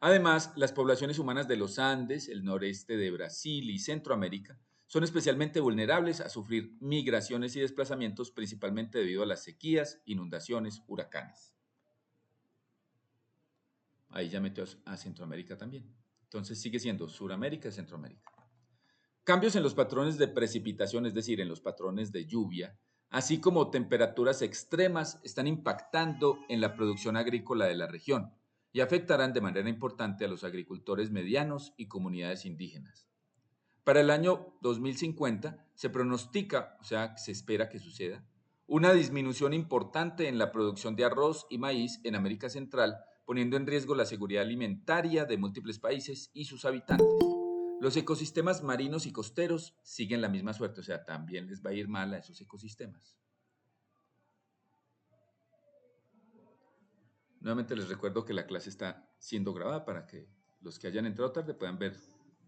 Además, las poblaciones humanas de los Andes, el noreste de Brasil y Centroamérica son especialmente vulnerables a sufrir migraciones y desplazamientos, principalmente debido a las sequías, inundaciones, huracanes. Ahí ya metió a Centroamérica también. Entonces sigue siendo Suramérica y Centroamérica. Cambios en los patrones de precipitación, es decir, en los patrones de lluvia, así como temperaturas extremas, están impactando en la producción agrícola de la región y afectarán de manera importante a los agricultores medianos y comunidades indígenas. Para el año 2050 se pronostica, o sea, se espera que suceda, una disminución importante en la producción de arroz y maíz en América Central, poniendo en riesgo la seguridad alimentaria de múltiples países y sus habitantes. Los ecosistemas marinos y costeros siguen la misma suerte, o sea, también les va a ir mal a esos ecosistemas. Nuevamente les recuerdo que la clase está siendo grabada para que los que hayan entrado tarde puedan ver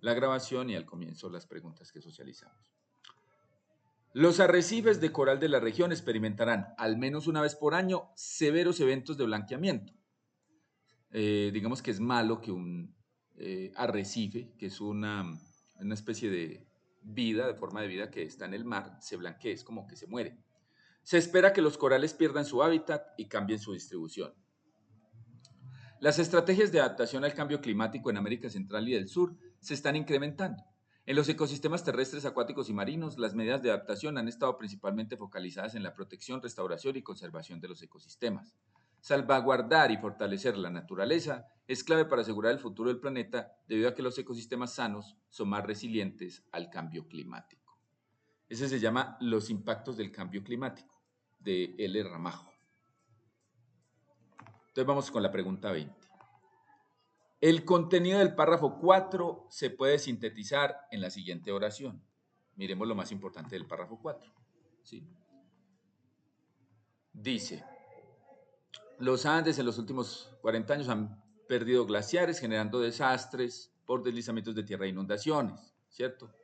la grabación y al comienzo las preguntas que socializamos. Los arrecifes de coral de la región experimentarán al menos una vez por año severos eventos de blanqueamiento. Digamos que es malo que un arrecife, que es una especie de vida, de forma de vida que está en el mar, se blanquee, es como que se muere. Se espera que los corales pierdan su hábitat y cambien su distribución. Las estrategias de adaptación al cambio climático en América Central y del Sur se están incrementando. En los ecosistemas terrestres, acuáticos y marinos, las medidas de adaptación han estado principalmente focalizadas en la protección, restauración y conservación de los ecosistemas. Salvaguardar y fortalecer la naturaleza es clave para asegurar el futuro del planeta debido a que los ecosistemas sanos son más resilientes al cambio climático. Ese se llama Los impactos del cambio climático, de L. Ramajo. Entonces vamos con la pregunta 20. El contenido del párrafo 4 se puede sintetizar en la siguiente oración. Miremos lo más importante del párrafo 4. ¿Sí? Dice, los Andes en los últimos 40 años han perdido glaciares, generando desastres por deslizamientos de tierra e inundaciones, ¿cierto?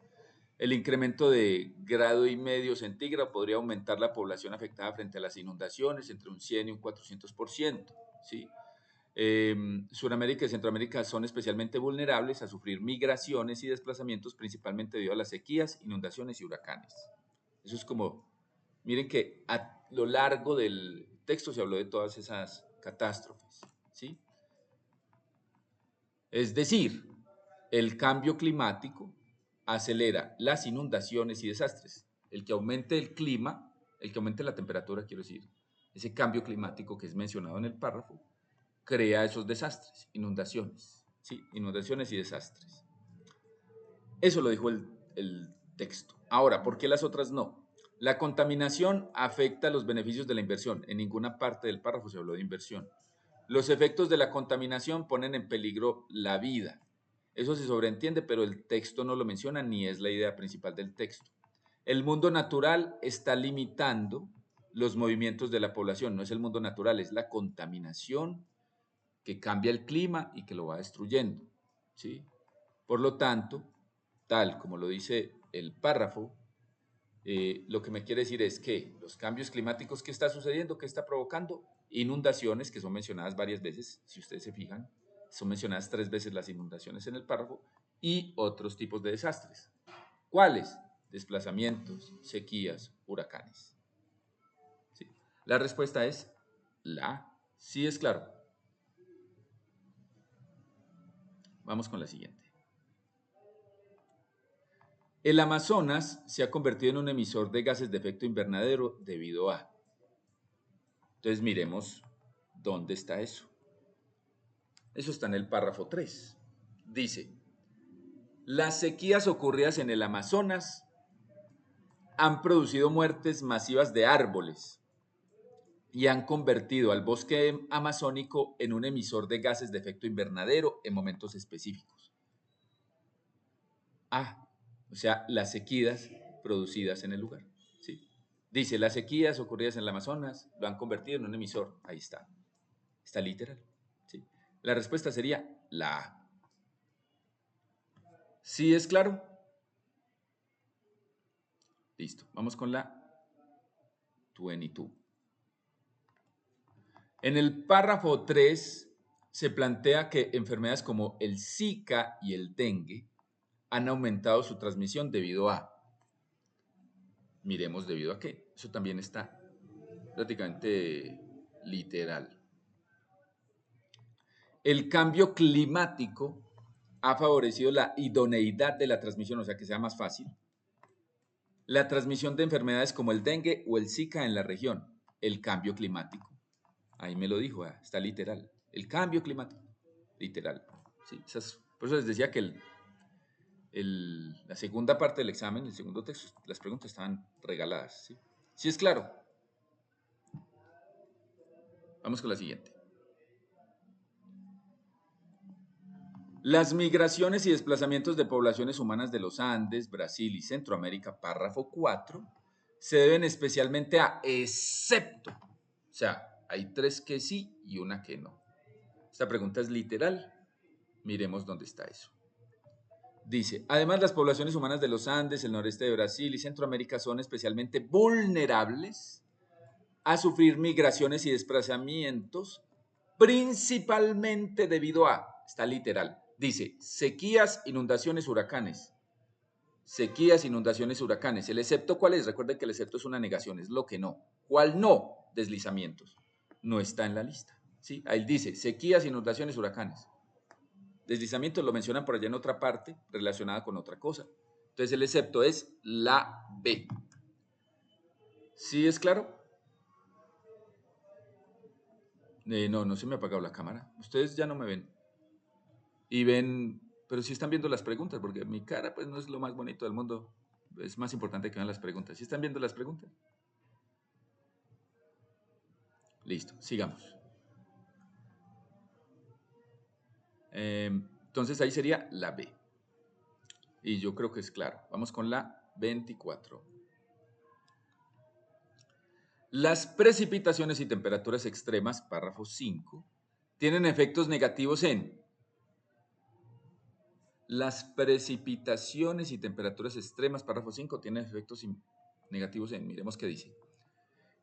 El incremento de grado y medio centígrado podría aumentar la población afectada frente a las inundaciones entre un 100 y un 400%, ¿sí? Sudamérica y Centroamérica son especialmente vulnerables a sufrir migraciones y desplazamientos, principalmente debido a las sequías, inundaciones y huracanes. Eso es como, miren que a lo largo del texto se habló de todas esas catástrofes, ¿sí? Es decir, el cambio climático acelera las inundaciones y desastres. El que aumente el clima, el que aumente la temperatura, quiero decir, ese cambio climático que es mencionado en el párrafo, crea esos desastres, inundaciones, ¿sí? Inundaciones y desastres. Eso lo dijo el texto. Ahora, ¿por qué las otras no? La contaminación afecta los beneficios de la inversión. En ninguna parte del párrafo se habló de inversión. Los efectos de la contaminación ponen en peligro la vida. Eso se sobreentiende, pero el texto no lo menciona ni es la idea principal del texto. El mundo natural está limitando los movimientos de la población. No es el mundo natural, es la contaminación que cambia el clima y que lo va destruyendo, ¿sí? Por lo tanto, tal como lo dice el párrafo, lo que me quiere decir es que los cambios climáticos que está sucediendo, que está provocando, inundaciones, que son mencionadas varias veces, si ustedes se fijan, son mencionadas 3 veces las inundaciones en el párrafo, y otros tipos de desastres. ¿Cuáles? Desplazamientos, sequías, huracanes. ¿Sí? La respuesta es la A. Sí, es claro. Vamos con la siguiente. El Amazonas se ha convertido en un emisor de gases de efecto invernadero debido a... Entonces miremos dónde está eso. Eso está en el párrafo 3. Dice, las sequías ocurridas en el Amazonas han producido muertes masivas de árboles y han convertido al bosque amazónico en un emisor de gases de efecto invernadero en momentos específicos. O sea, las sequías producidas en el lugar. ¿Sí? Dice, las sequías ocurridas en el Amazonas lo han convertido en un emisor. Ahí está. Está literal. ¿Sí? La respuesta sería la A. ¿Sí es claro? Listo. Vamos con la 22. En el párrafo 3 se plantea que enfermedades como el Zika y el dengue han aumentado su transmisión debido a... Miremos debido a qué. Eso también está prácticamente literal. El cambio climático ha favorecido la idoneidad de la transmisión, o sea, que sea más fácil. La transmisión de enfermedades como el dengue o el Zika en la región. El cambio climático. Ahí me lo dijo, está literal. El cambio climático. Literal. Sí, por eso les decía que la segunda parte del examen, el segundo texto, las preguntas estaban regaladas. ¿Sí? ¿Sí es claro? Vamos con la siguiente. Las migraciones y desplazamientos de poblaciones humanas de los Andes, Brasil y Centroamérica, párrafo 4, se deben especialmente a excepto. O sea, hay 3 que sí y una que no. Esta pregunta es literal. Miremos dónde está eso. Dice, además las poblaciones humanas de los Andes, el noreste de Brasil y Centroamérica son especialmente vulnerables a sufrir migraciones y desplazamientos, principalmente debido a, está literal, dice, sequías, inundaciones, huracanes. sequías, inundaciones, huracanes. ¿El excepto cuál es? Recuerden que el excepto es una negación, es lo que no. ¿Cuál no? Deslizamientos. No está en la lista. ¿Sí? Ahí dice sequías, inundaciones, huracanes. Deslizamientos lo mencionan por allá en otra parte relacionada con otra cosa. Entonces el excepto es la B. ¿Sí es claro? No se me ha apagado la cámara. Ustedes ya no me ven. Y ven, pero sí están viendo las preguntas, porque mi cara pues no es lo más bonito del mundo. Es más importante que vean las preguntas. ¿Sí están viendo las preguntas? Listo, sigamos. Entonces ahí sería la B. Y yo creo que es claro. Vamos con la 24. Las precipitaciones y temperaturas extremas, párrafo 5, tienen efectos negativos en las precipitaciones y temperaturas extremas, párrafo 5, tienen efectos negativos en, miremos qué dice.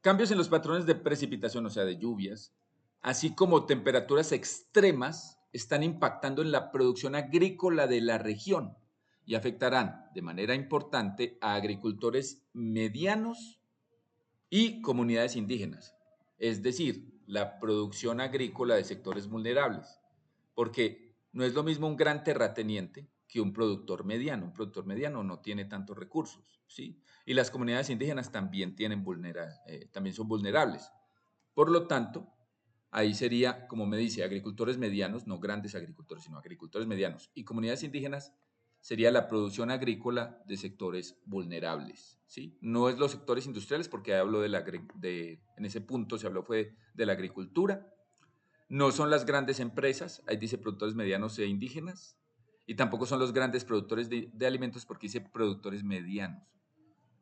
Cambios en los patrones de precipitación, o sea, de lluvias, así como temperaturas extremas, están impactando en la producción agrícola de la región y afectarán de manera importante a agricultores medianos y comunidades indígenas, es decir, la producción agrícola de sectores vulnerables, porque no es lo mismo un gran terrateniente que un productor mediano. Un productor mediano no tiene tantos recursos, ¿sí? Y las comunidades indígenas también, también son vulnerables. Por lo tanto, ahí sería, como me dice, agricultores medianos, no grandes agricultores, sino agricultores medianos y comunidades indígenas sería la producción agrícola de sectores vulnerables, ¿sí? No es los sectores industriales porque hablo en ese punto se habló fue de la agricultura, no son las grandes empresas, ahí dice productores medianos e indígenas, y tampoco son los grandes productores de alimentos porque dice productores medianos.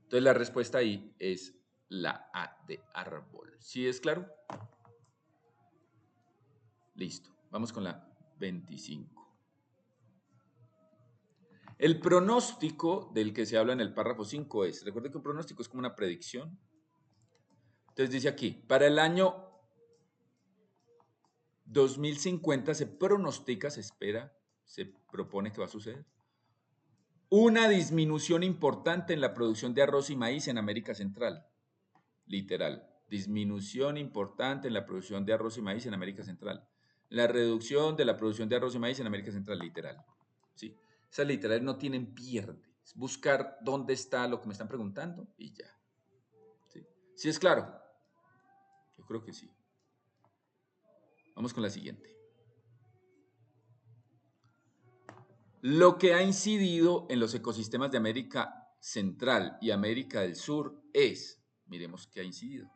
Entonces la respuesta ahí es la A de árbol. ¿Sí es claro? Listo, vamos con la 25. El pronóstico del que se habla en el párrafo 5 es, recuerden que un pronóstico es como una predicción. Entonces dice aquí, para el año 2050 se pronostica, se espera, se propone que va a suceder una disminución importante en la producción de arroz y maíz en América Central. Literal, disminución importante en la producción de arroz y maíz en América Central. La reducción de la producción de arroz y maíz en América Central, literal. ¿Sí? Esas literales no tienen pierde. Es buscar dónde está lo que me están preguntando y ya. ¿Sí? ¿Sí es claro? Yo creo que sí. Vamos con la siguiente. Lo que ha incidido en los ecosistemas de América Central y América del Sur es, miremos qué ha incidido.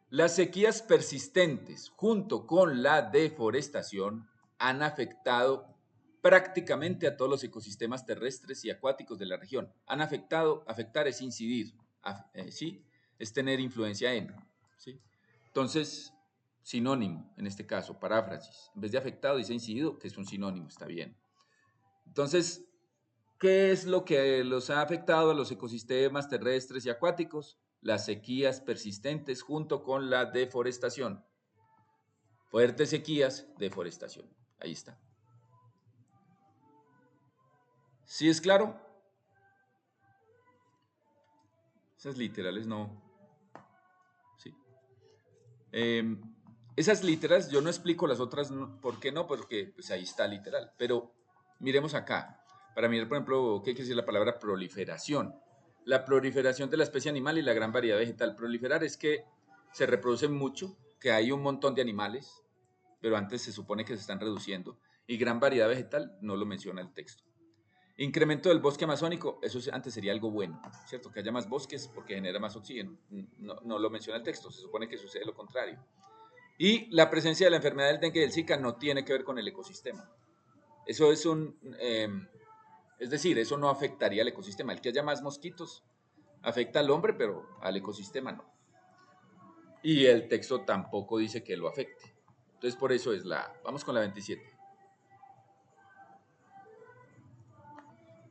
Las sequías persistentes junto con la deforestación han afectado prácticamente a todos los ecosistemas terrestres y acuáticos de la región. Afectar es incidir, ¿sí? Es tener influencia en, ¿sí? Entonces, sinónimo en este caso, paráfrasis. En vez de afectado dice incidido, que es un sinónimo, está bien. Entonces, ¿qué es lo que los ha afectado a los ecosistemas terrestres y acuáticos? Las sequías persistentes junto con la deforestación. Fuertes sequías, deforestación. Ahí está. ¿Sí es claro? Esas literales no. Sí. Esas literales, yo no explico las otras, ¿por qué no? Porque pues ahí está literal. Pero miremos acá. Para mirar, por ejemplo, ¿qué quiere decir la palabra proliferación? La proliferación de la especie animal y la gran variedad vegetal. Proliferar es que se reproducen mucho, que hay un montón de animales, pero antes se supone que se están reduciendo. Y gran variedad vegetal no lo menciona el texto. Incremento del bosque amazónico, eso antes sería algo bueno, ¿cierto? Que haya más bosques porque genera más oxígeno. No lo menciona el texto, se supone que sucede lo contrario. Y la presencia de la enfermedad del dengue y del Zika no tiene que ver con el ecosistema. Eso es decir, eso no afectaría al ecosistema. El que haya más mosquitos afecta al hombre, pero al ecosistema no. Y el texto tampoco dice que lo afecte. Entonces, por eso es la. Vamos con la 27.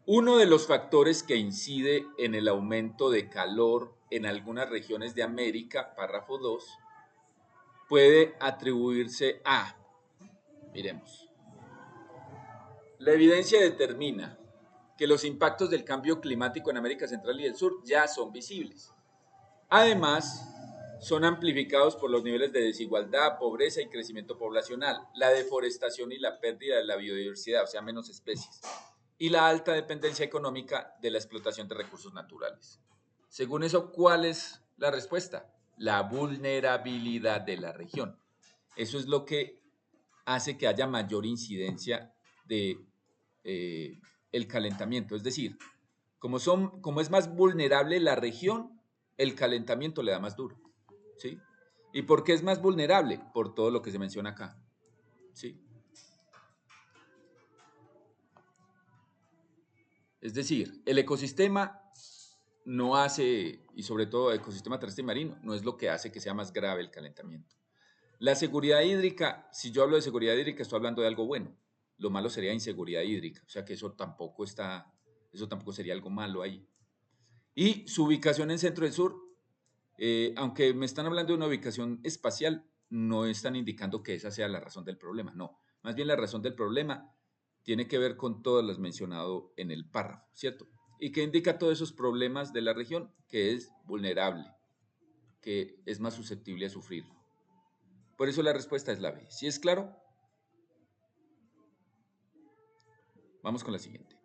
Uno de los factores que incide en el aumento de calor en algunas regiones de América, párrafo 2, puede atribuirse a, miremos, la evidencia determina que los impactos del cambio climático en América Central y del Sur ya son visibles. Además, son amplificados por los niveles de desigualdad, pobreza y crecimiento poblacional, la deforestación y la pérdida de la biodiversidad, o sea, menos especies, y la alta dependencia económica de la explotación de recursos naturales. Según eso, ¿cuál es la respuesta? La vulnerabilidad de la región. Eso es lo que hace que haya mayor incidencia de el calentamiento. Es decir, como es más vulnerable la región, el calentamiento le da más duro. ¿Sí? ¿Y por qué es más vulnerable? Por todo lo que se menciona acá. ¿Sí? Es decir, el ecosistema no hace, y sobre todo el ecosistema terrestre y marino, no es lo que hace que sea más grave el calentamiento. La seguridad hídrica, si yo hablo de seguridad hídrica, estoy hablando de algo bueno. Lo malo sería inseguridad hídrica, o sea que eso tampoco sería algo malo ahí. Y su ubicación en centro del sur, aunque me están hablando de una ubicación espacial, no están indicando que esa sea la razón del problema, no. Más bien la razón del problema tiene que ver con todas las mencionado en el párrafo, ¿cierto? ¿Y qué indica todos esos problemas de la región? Que es vulnerable, que es más susceptible a sufrir. Por eso la respuesta es la B. ¿Sí es claro? Vamos con la siguiente.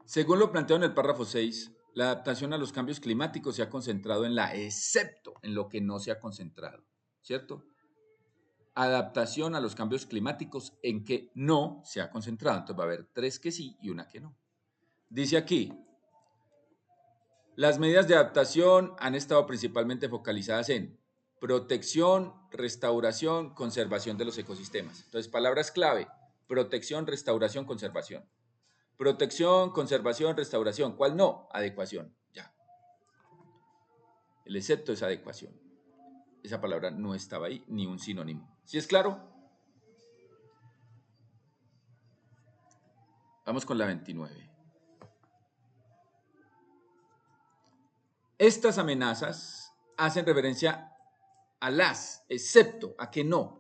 Según lo planteado en el párrafo 6, la adaptación a los cambios climáticos se ha concentrado en la excepto en lo que no se ha concentrado, ¿cierto? Adaptación a los cambios climáticos en que no se ha concentrado. Entonces va a haber 3 que sí y una que no. Dice aquí, las medidas de adaptación han estado principalmente focalizadas en protección, restauración, conservación de los ecosistemas. Entonces, palabras clave, protección, restauración, conservación. Protección, conservación, restauración. ¿Cuál no? Adecuación. Ya. El excepto es adecuación. Esa palabra no estaba ahí, ni un sinónimo. ¿Sí es claro? Vamos con la 29. Estas amenazas hacen referencia a las, excepto, a que no.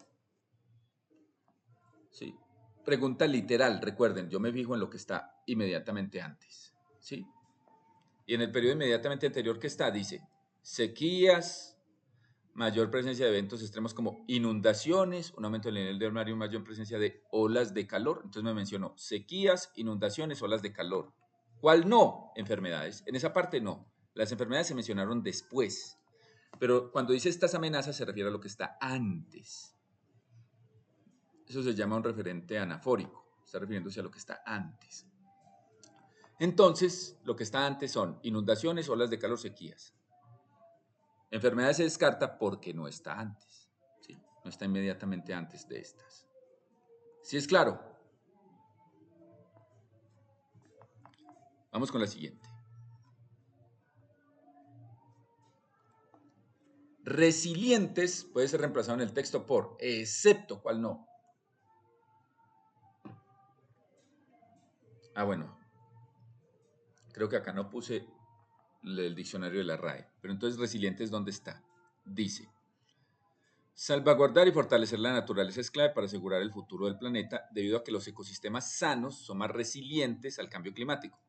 ¿Sí? Pregunta literal, recuerden, yo me fijo en lo que está inmediatamente antes. ¿Sí? Y en el periodo inmediatamente anterior que está, dice sequías, mayor presencia de eventos extremos como inundaciones, un aumento del nivel del mar y una mayor presencia de olas de calor. Entonces me mencionó sequías, inundaciones, olas de calor. ¿Cuál no? Enfermedades. En esa parte no. Las enfermedades se mencionaron después. Pero cuando dice estas amenazas se refiere a lo que está antes. Eso se llama un referente anafórico. Está refiriéndose a lo que está antes. Entonces, lo que está antes son inundaciones, olas de calor, sequías. Enfermedades se descarta porque no está antes. ¿Sí? No está inmediatamente antes de estas. ¿Sí es claro? Vamos con la siguiente. Resilientes puede ser reemplazado en el texto por excepto, ¿cuál no? Ah, bueno. Creo que acá no puse el diccionario de la RAE. Pero entonces resilientes, ¿dónde está? Dice, salvaguardar y fortalecer la naturaleza es clave para asegurar el futuro del planeta debido a que los ecosistemas sanos son más resilientes al cambio climático.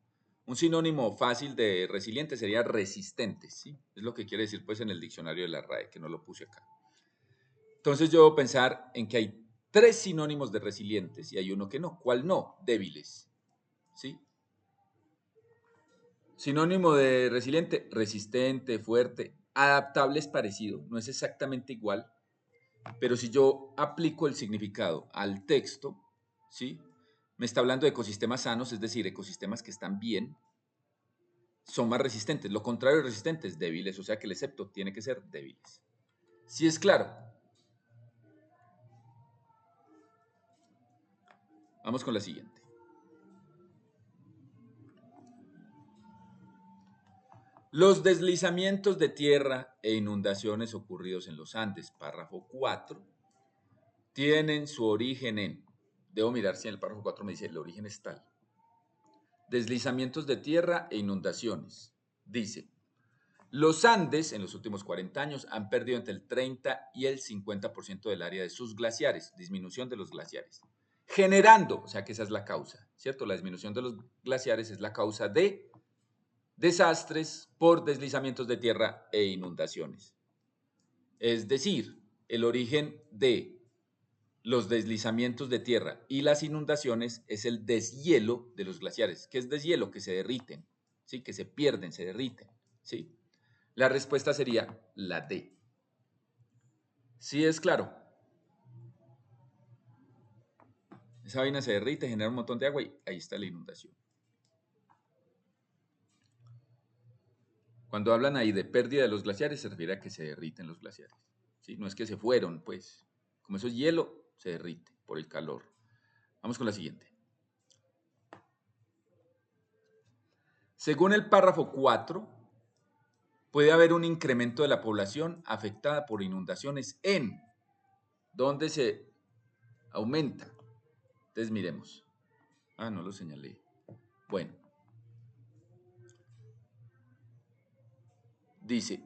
Un sinónimo fácil de resiliente sería resistentes, ¿sí? Es lo que quiere decir pues en el diccionario de la RAE, que no lo puse acá. Entonces yo debo pensar en que hay 3 sinónimos de resilientes y hay uno que no. ¿Cuál no? Débiles, ¿sí? Sinónimo de resiliente, resistente, fuerte. Adaptable es parecido, no es exactamente igual, pero si yo aplico el significado al texto, ¿sí? Me está hablando de ecosistemas sanos, es decir, ecosistemas que están bien, son más resistentes. Lo contrario de resistentes, débiles, o sea que el excepto tiene que ser débiles. ¿Sí es claro? Vamos con la siguiente. Los deslizamientos de tierra e inundaciones ocurridos en los Andes, párrafo 4, tienen su origen en, debo mirar si en el párrafo 4 me dice, el origen es tal. Deslizamientos de tierra e inundaciones. Dice, Los Andes en los últimos 40 años han perdido entre el 30 y el 50% del área de sus glaciares, disminución de los glaciares, generando, o sea que esa es la causa, ¿cierto? La disminución de los glaciares es la causa de desastres por deslizamientos de tierra e inundaciones. Es decir, el origen de los deslizamientos de tierra y las inundaciones es el deshielo de los glaciares. ¿Qué es deshielo? Que se derriten, ¿sí? Que se pierden, se derriten, ¿sí? La respuesta sería la D. ¿Sí es claro? Esa vaina se derrite, genera un montón de agua y ahí está la inundación. Cuando hablan ahí de pérdida de los glaciares, se refiere a que se derriten los glaciares. ¿Sí? No es que se fueron, pues. Como eso es hielo, se derrite por el calor. Vamos con la siguiente. Según el párrafo 4, puede haber un incremento de la población afectada por inundaciones en donde se aumenta. Entonces miremos. Ah, no lo señalé. Bueno. Dice,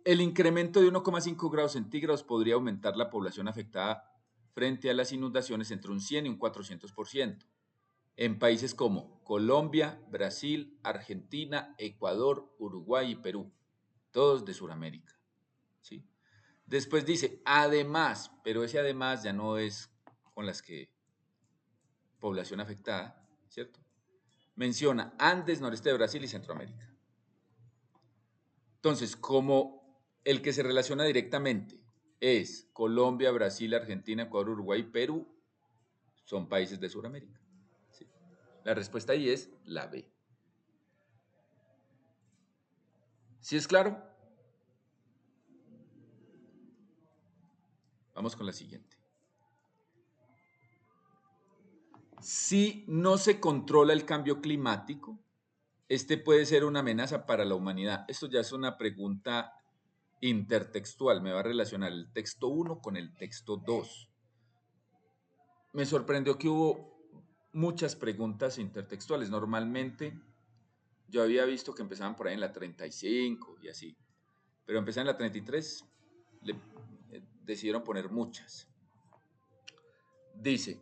el incremento de 1,5 grados centígrados podría aumentar la población afectada frente a las inundaciones entre un 100 y un 400%. En países como Colombia, Brasil, Argentina, Ecuador, Uruguay y Perú, todos de Sudamérica. ¿Sí? Después dice, además, pero ese además ya no es con las que población afectada, ¿cierto? Menciona Andes, noreste de Brasil y Centroamérica. Entonces, como el que se relaciona directamente es Colombia, Brasil, Argentina, Ecuador, Uruguay, Perú, son países de Sudamérica. ¿Sí? La respuesta ahí es la B. ¿Sí es claro? Vamos con la siguiente. Si no se controla el cambio climático, este puede ser una amenaza para la humanidad. Esto ya es una pregunta intertextual. Me va a relacionar el texto 1 con el texto 2. Me sorprendió que hubo muchas preguntas intertextuales. Normalmente yo había visto que empezaban por ahí en la 35 y así, pero empezaron en la 33, decidieron poner muchas. Dice,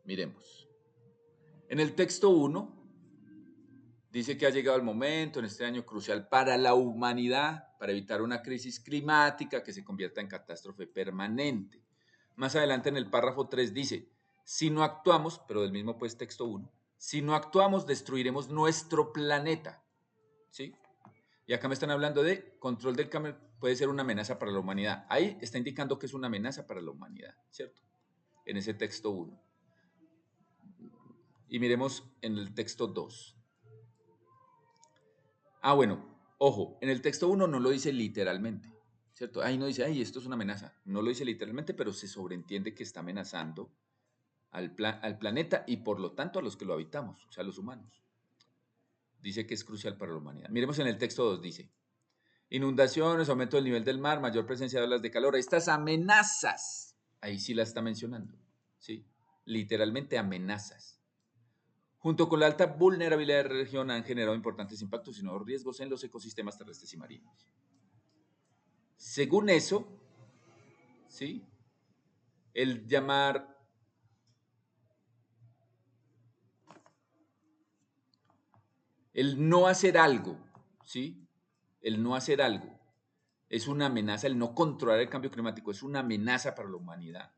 miremos, en el texto 1 dice que ha llegado el momento en este año crucial para la humanidad, para evitar una crisis climática que se convierta en catástrofe permanente. Más adelante en el párrafo 3 dice, si no actuamos, pero del mismo pues texto 1, si no actuamos destruiremos nuestro planeta. ¿Sí? Y acá me están hablando de control del cambio, puede ser una amenaza para la humanidad. Ahí está indicando que es una amenaza para la humanidad, ¿cierto? En ese texto 1. Y miremos en el texto 2. Ah, bueno, ojo, en el texto 1 no lo dice literalmente, ¿cierto? Ahí no dice, ay, esto es una amenaza. No lo dice literalmente, pero se sobreentiende que está amenazando al planeta y por lo tanto a los que lo habitamos, o sea, a los humanos. Dice que es crucial para la humanidad. Miremos en el texto 2, dice, inundaciones, aumento del nivel del mar, mayor presencia de olas de calor. Estas amenazas, ahí sí las está mencionando, ¿sí? Literalmente amenazas. Junto con la alta vulnerabilidad de la región han generado importantes impactos y nuevos riesgos en los ecosistemas terrestres y marinos. Según eso, ¿sí? El llamar el no hacer algo, ¿sí? El no hacer algo es una amenaza, el no controlar el cambio climático es una amenaza para la humanidad.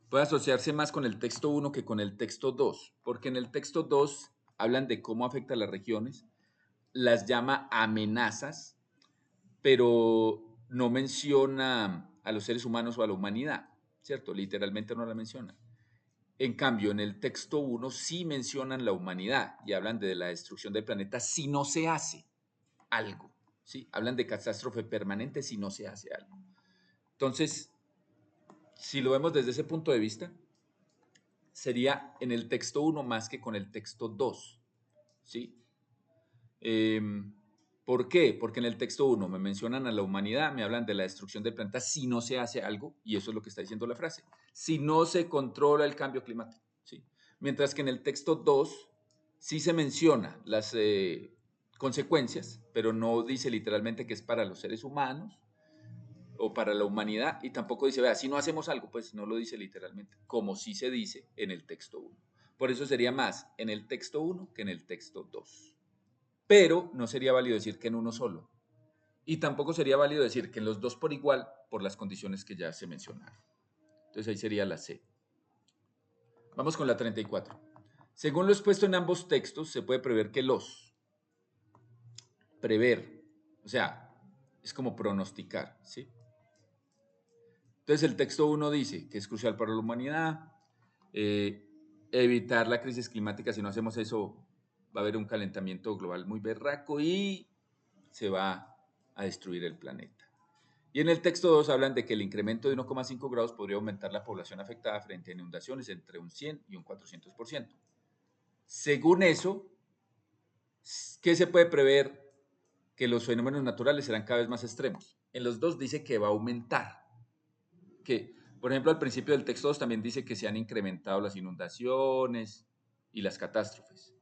Puede asociarse más con el texto 1 que con el texto 2, porque en el texto 2 hablan de cómo afecta a las regiones, las llama amenazas, pero no menciona a los seres humanos o a la humanidad, ¿cierto? Literalmente no la menciona. En cambio, en el texto 1 sí mencionan la humanidad y hablan de la destrucción del planeta si no se hace algo, ¿sí? Hablan de catástrofe permanente si no se hace algo. Entonces, si lo vemos desde ese punto de vista, sería en el texto 1 más que con el texto 2, ¿sí? ¿Por qué? Porque en el texto 1 me mencionan a la humanidad, me hablan de la destrucción del planeta si no se hace algo, y eso es lo que está diciendo la frase, si no se controla el cambio climático, ¿sí? Mientras que en el texto 2 sí se menciona las consecuencias, pero no dice literalmente que es para los seres humanos o para la humanidad, y tampoco dice, vea, si no hacemos algo, pues no lo dice literalmente, como sí se dice en el texto 1. Por eso sería más en el texto 1 que en el texto 2. Pero no sería válido decir que en uno solo. Y tampoco sería válido decir que en los dos por igual por las condiciones que ya se mencionaron. Entonces ahí sería la C. Vamos con la 34. Según lo expuesto en ambos textos, se puede prever que prever, o sea, es como pronosticar, ¿sí? Entonces el texto 1 dice que es crucial para la humanidad, eh, evitar la crisis climática, si no hacemos eso va a haber un calentamiento global muy berraco y se va a destruir el planeta. Y en el texto 2 hablan de que el incremento de 1,5 grados podría aumentar la población afectada frente a inundaciones entre un 100 y un 400%. Según eso, ¿qué se puede prever? Que los fenómenos naturales serán cada vez más extremos. En los dos dice que va a aumentar. Que, por ejemplo, al principio del texto 2 también dice que se han incrementado las inundaciones y las catástrofes.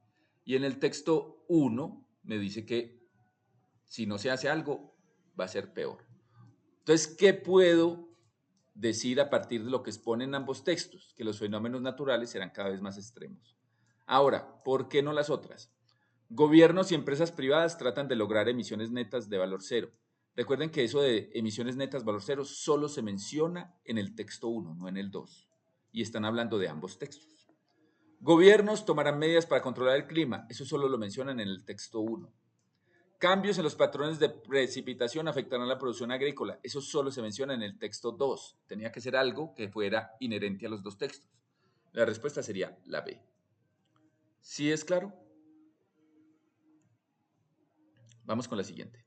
Y en el texto 1 me dice que si no se hace algo, va a ser peor. Entonces, ¿qué puedo decir a partir de lo que exponen ambos textos? Que los fenómenos naturales serán cada vez más extremos. Ahora, ¿por qué no las otras? Gobiernos y empresas privadas tratan de lograr emisiones netas de valor cero. Recuerden que eso de emisiones netas valor cero solo se menciona en el texto 1, no en el 2. Y están hablando de ambos textos. Gobiernos tomarán medidas para controlar el clima. Eso solo lo mencionan en el texto 1. Cambios en los patrones de precipitación afectarán la producción agrícola. Eso solo se menciona en el texto 2. Tenía que ser algo que fuera inherente a los dos textos. La respuesta sería la B. ¿Sí es claro? Vamos con la siguiente.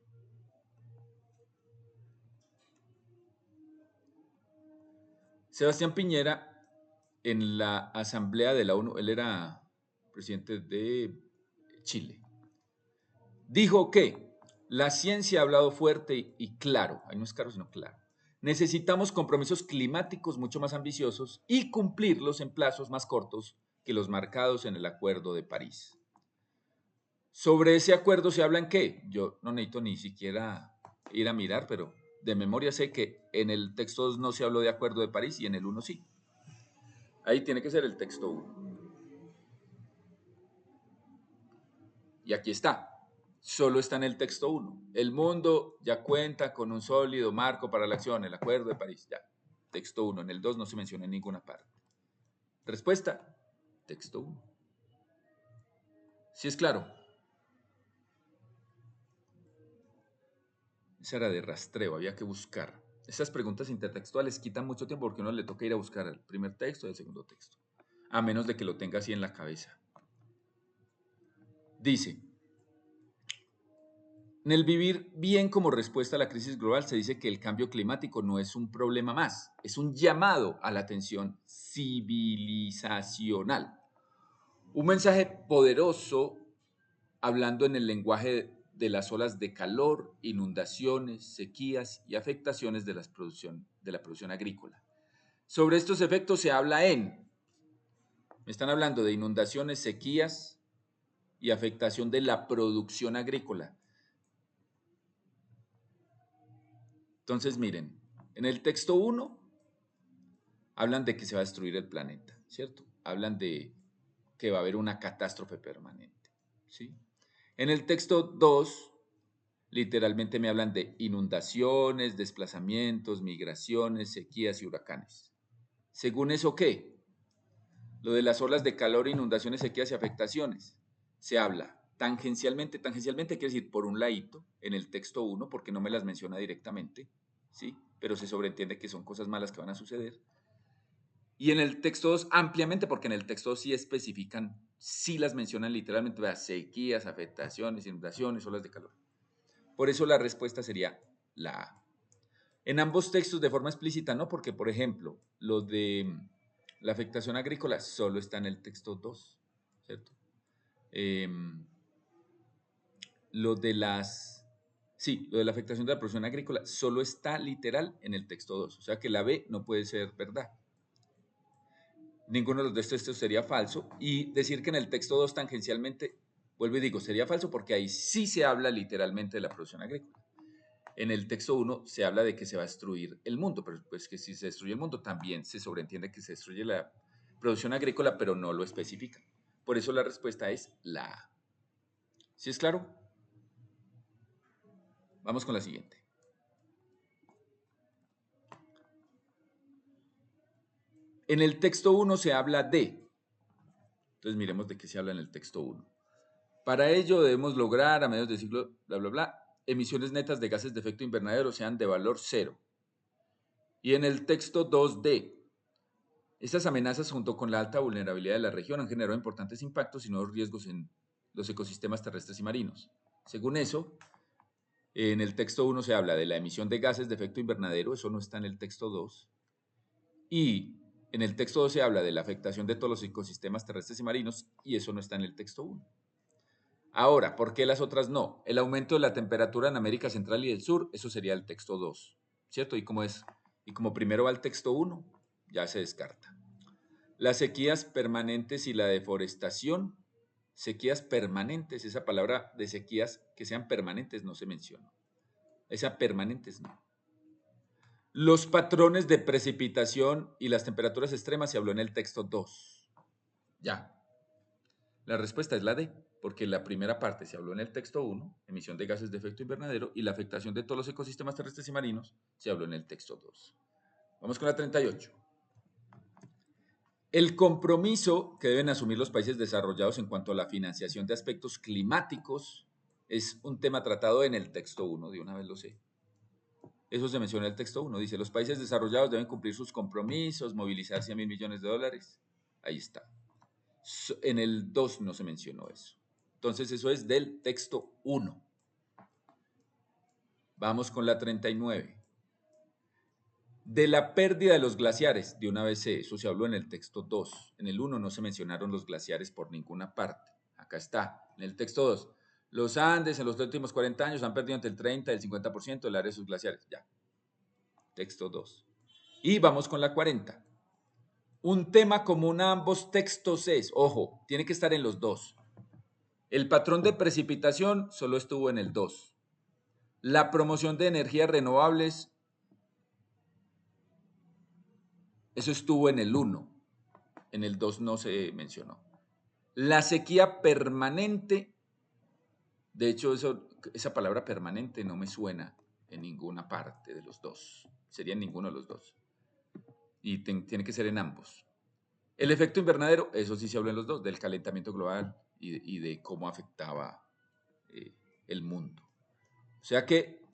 Sebastián Piñera, en la Asamblea de la ONU, él era presidente de Chile, dijo que la ciencia ha hablado fuerte y claro, ahí no es claro, sino claro. Necesitamos compromisos climáticos mucho más ambiciosos y cumplirlos en plazos más cortos que los marcados en el Acuerdo de París. Sobre ese acuerdo se habla en qué? Yo no necesito ni siquiera ir a mirar, pero de memoria sé que en el texto 2 no se habló de Acuerdo de París y en el 1 sí. Ahí tiene que ser el texto 1. Y aquí está. Solo está en el texto 1. El mundo ya cuenta con un sólido marco para la acción, el Acuerdo de París. Ya. Texto 1. En el 2 no se menciona en ninguna parte. Respuesta. Texto 1. ¿Sí es claro? Esa era de rastreo, había que buscar. Esas preguntas intertextuales quitan mucho tiempo porque uno le toca ir a buscar el primer texto y el segundo texto. A menos de que lo tenga así en la cabeza. Dice, en el vivir bien como respuesta a la crisis global se dice que el cambio climático no es un problema más, es un llamado a la atención civilizacional. Un mensaje poderoso hablando en el lenguaje de las olas de calor, inundaciones, sequías y afectaciones de la producción agrícola. Sobre estos efectos se habla me están hablando de inundaciones, sequías y afectación de la producción agrícola. Entonces, miren, en el texto 1 hablan de que se va a destruir el planeta, ¿cierto? Hablan de que va a haber una catástrofe permanente, ¿sí? En el texto 2, literalmente me hablan de inundaciones, desplazamientos, migraciones, sequías y huracanes. Según eso, ¿qué? Lo de las olas de calor, inundaciones, sequías y afectaciones. Se habla tangencialmente quiere decir por un ladito en el texto 1, porque no me las menciona directamente, ¿sí? Pero se sobreentiende que son cosas malas que van a suceder. Y en el texto 2 ampliamente, porque en el texto 2 sí especifican, sí las mencionan literalmente, sequías, afectaciones, inundaciones, olas de calor. Por eso la respuesta sería la A. En ambos textos de forma explícita no, porque por ejemplo, lo de la afectación agrícola solo está en el texto 2, ¿cierto? Lo de lo de la afectación de la producción agrícola solo está literal en el texto 2, o sea que la B no puede ser verdad. ninguno de los dos textos sería falso, y decir que en el texto 2 tangencialmente, vuelvo y digo, sería falso porque ahí sí se habla literalmente de la producción agrícola. En el texto 1 se habla de que se va a destruir el mundo, pero pues que si se destruye el mundo también se sobreentiende que se destruye la producción agrícola, pero no lo especifica. Por eso la respuesta es la A. ¿Sí es claro? Vamos con la siguiente. En el texto 1 se habla de, entonces miremos de qué se habla en el texto 1. Para ello debemos lograr a mediados del siglo, bla, bla, bla, emisiones netas de gases de efecto invernadero sean de valor cero. Y en el texto 2D, estas amenazas junto con la alta vulnerabilidad de la región han generado importantes impactos y nuevos riesgos en los ecosistemas terrestres y marinos. Según eso, en el texto 1 se habla de la emisión de gases de efecto invernadero, eso no está en el texto 2. Y en el texto 2 se habla de la afectación de todos los ecosistemas terrestres y marinos, y eso no está en el texto 1. Ahora, ¿por qué las otras no? El aumento de la temperatura en América Central y del Sur, eso sería el texto 2, ¿cierto? Y como primero va el texto 1, ya se descarta. Las sequías permanentes y la deforestación, sequías permanentes, esa palabra de sequías que sean permanentes no se mencionó. Esa permanentes no. Los patrones de precipitación y las temperaturas extremas se habló en el texto 2. Ya. La respuesta es la D, porque la primera parte se habló en el texto 1, emisión de gases de efecto invernadero, y la afectación de todos los ecosistemas terrestres y marinos se habló en el texto 2. Vamos con la 38. El compromiso que deben asumir los países desarrollados en cuanto a la financiación de aspectos climáticos es un tema tratado en el texto 1, de una vez lo sé. Eso se menciona en el texto 1, dice, los países desarrollados deben cumplir sus compromisos, movilizar 100 mil millones de dólares. Ahí está. En el 2 no se mencionó eso. Entonces eso es del texto 1. Vamos con la 39. De la pérdida de los glaciares, de una vez eso se habló en el texto 2. En el 1 no se mencionaron los glaciares por ninguna parte. Acá está, en el texto 2. Los Andes en los últimos 40 años han perdido entre el 30 y el 50% del área de sus glaciares. Ya. Texto 2. Y vamos con la 40. Un tema común a ambos textos es, ojo, tiene que estar en los dos. El patrón de precipitación solo estuvo en el 2. La promoción de energías renovables, eso estuvo en el 1. En el 2 no se mencionó. La sequía permanente, de hecho esa palabra permanente no me suena en ninguna parte de los dos. Sería en ninguno de los dos. Y tiene que ser en ambos. El efecto invernadero, eso sí se habló en los dos, del calentamiento global y de cómo afectaba el mundo. O sea que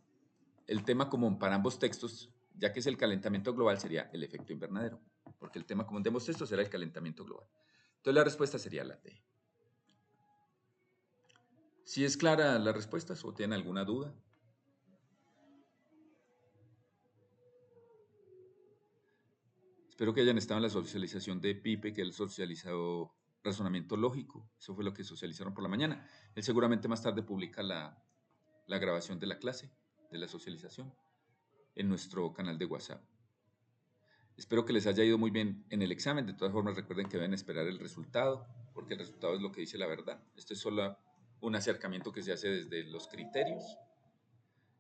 el tema común para ambos textos, ya que es el calentamiento global, sería el efecto invernadero, porque el tema común de ambos textos era el calentamiento global. Entonces la respuesta sería la D. ¿Sí es clara la respuesta o tienen alguna duda? Espero que hayan estado en la socialización de Pipe, que él socializó razonamiento lógico. Eso fue lo que socializaron por la mañana. Él seguramente más tarde publica la grabación de la clase, de la socialización, en nuestro canal de WhatsApp. Espero que les haya ido muy bien en el examen. De todas formas, recuerden que deben esperar el resultado, porque el resultado es lo que dice la verdad. Esto es solo un acercamiento que se hace desde los criterios.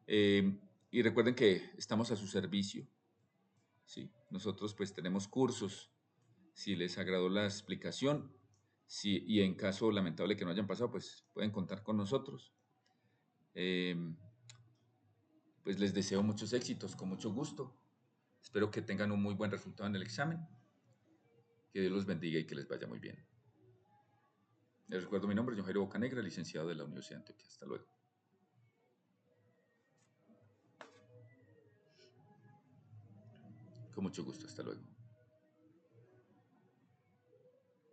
Y recuerden que estamos a su servicio. ¿Sí? Nosotros pues tenemos cursos. Si les agradó la explicación, y en caso lamentable que no hayan pasado, pues pueden contar con nosotros. Pues les deseo muchos éxitos, con mucho gusto. Espero que tengan un muy buen resultado en el examen. Que Dios los bendiga y que les vaya muy bien. Les recuerdo mi nombre, es Jairo Bocanegra, licenciado de la Universidad de Antioquia. Hasta luego. Con mucho gusto, hasta luego.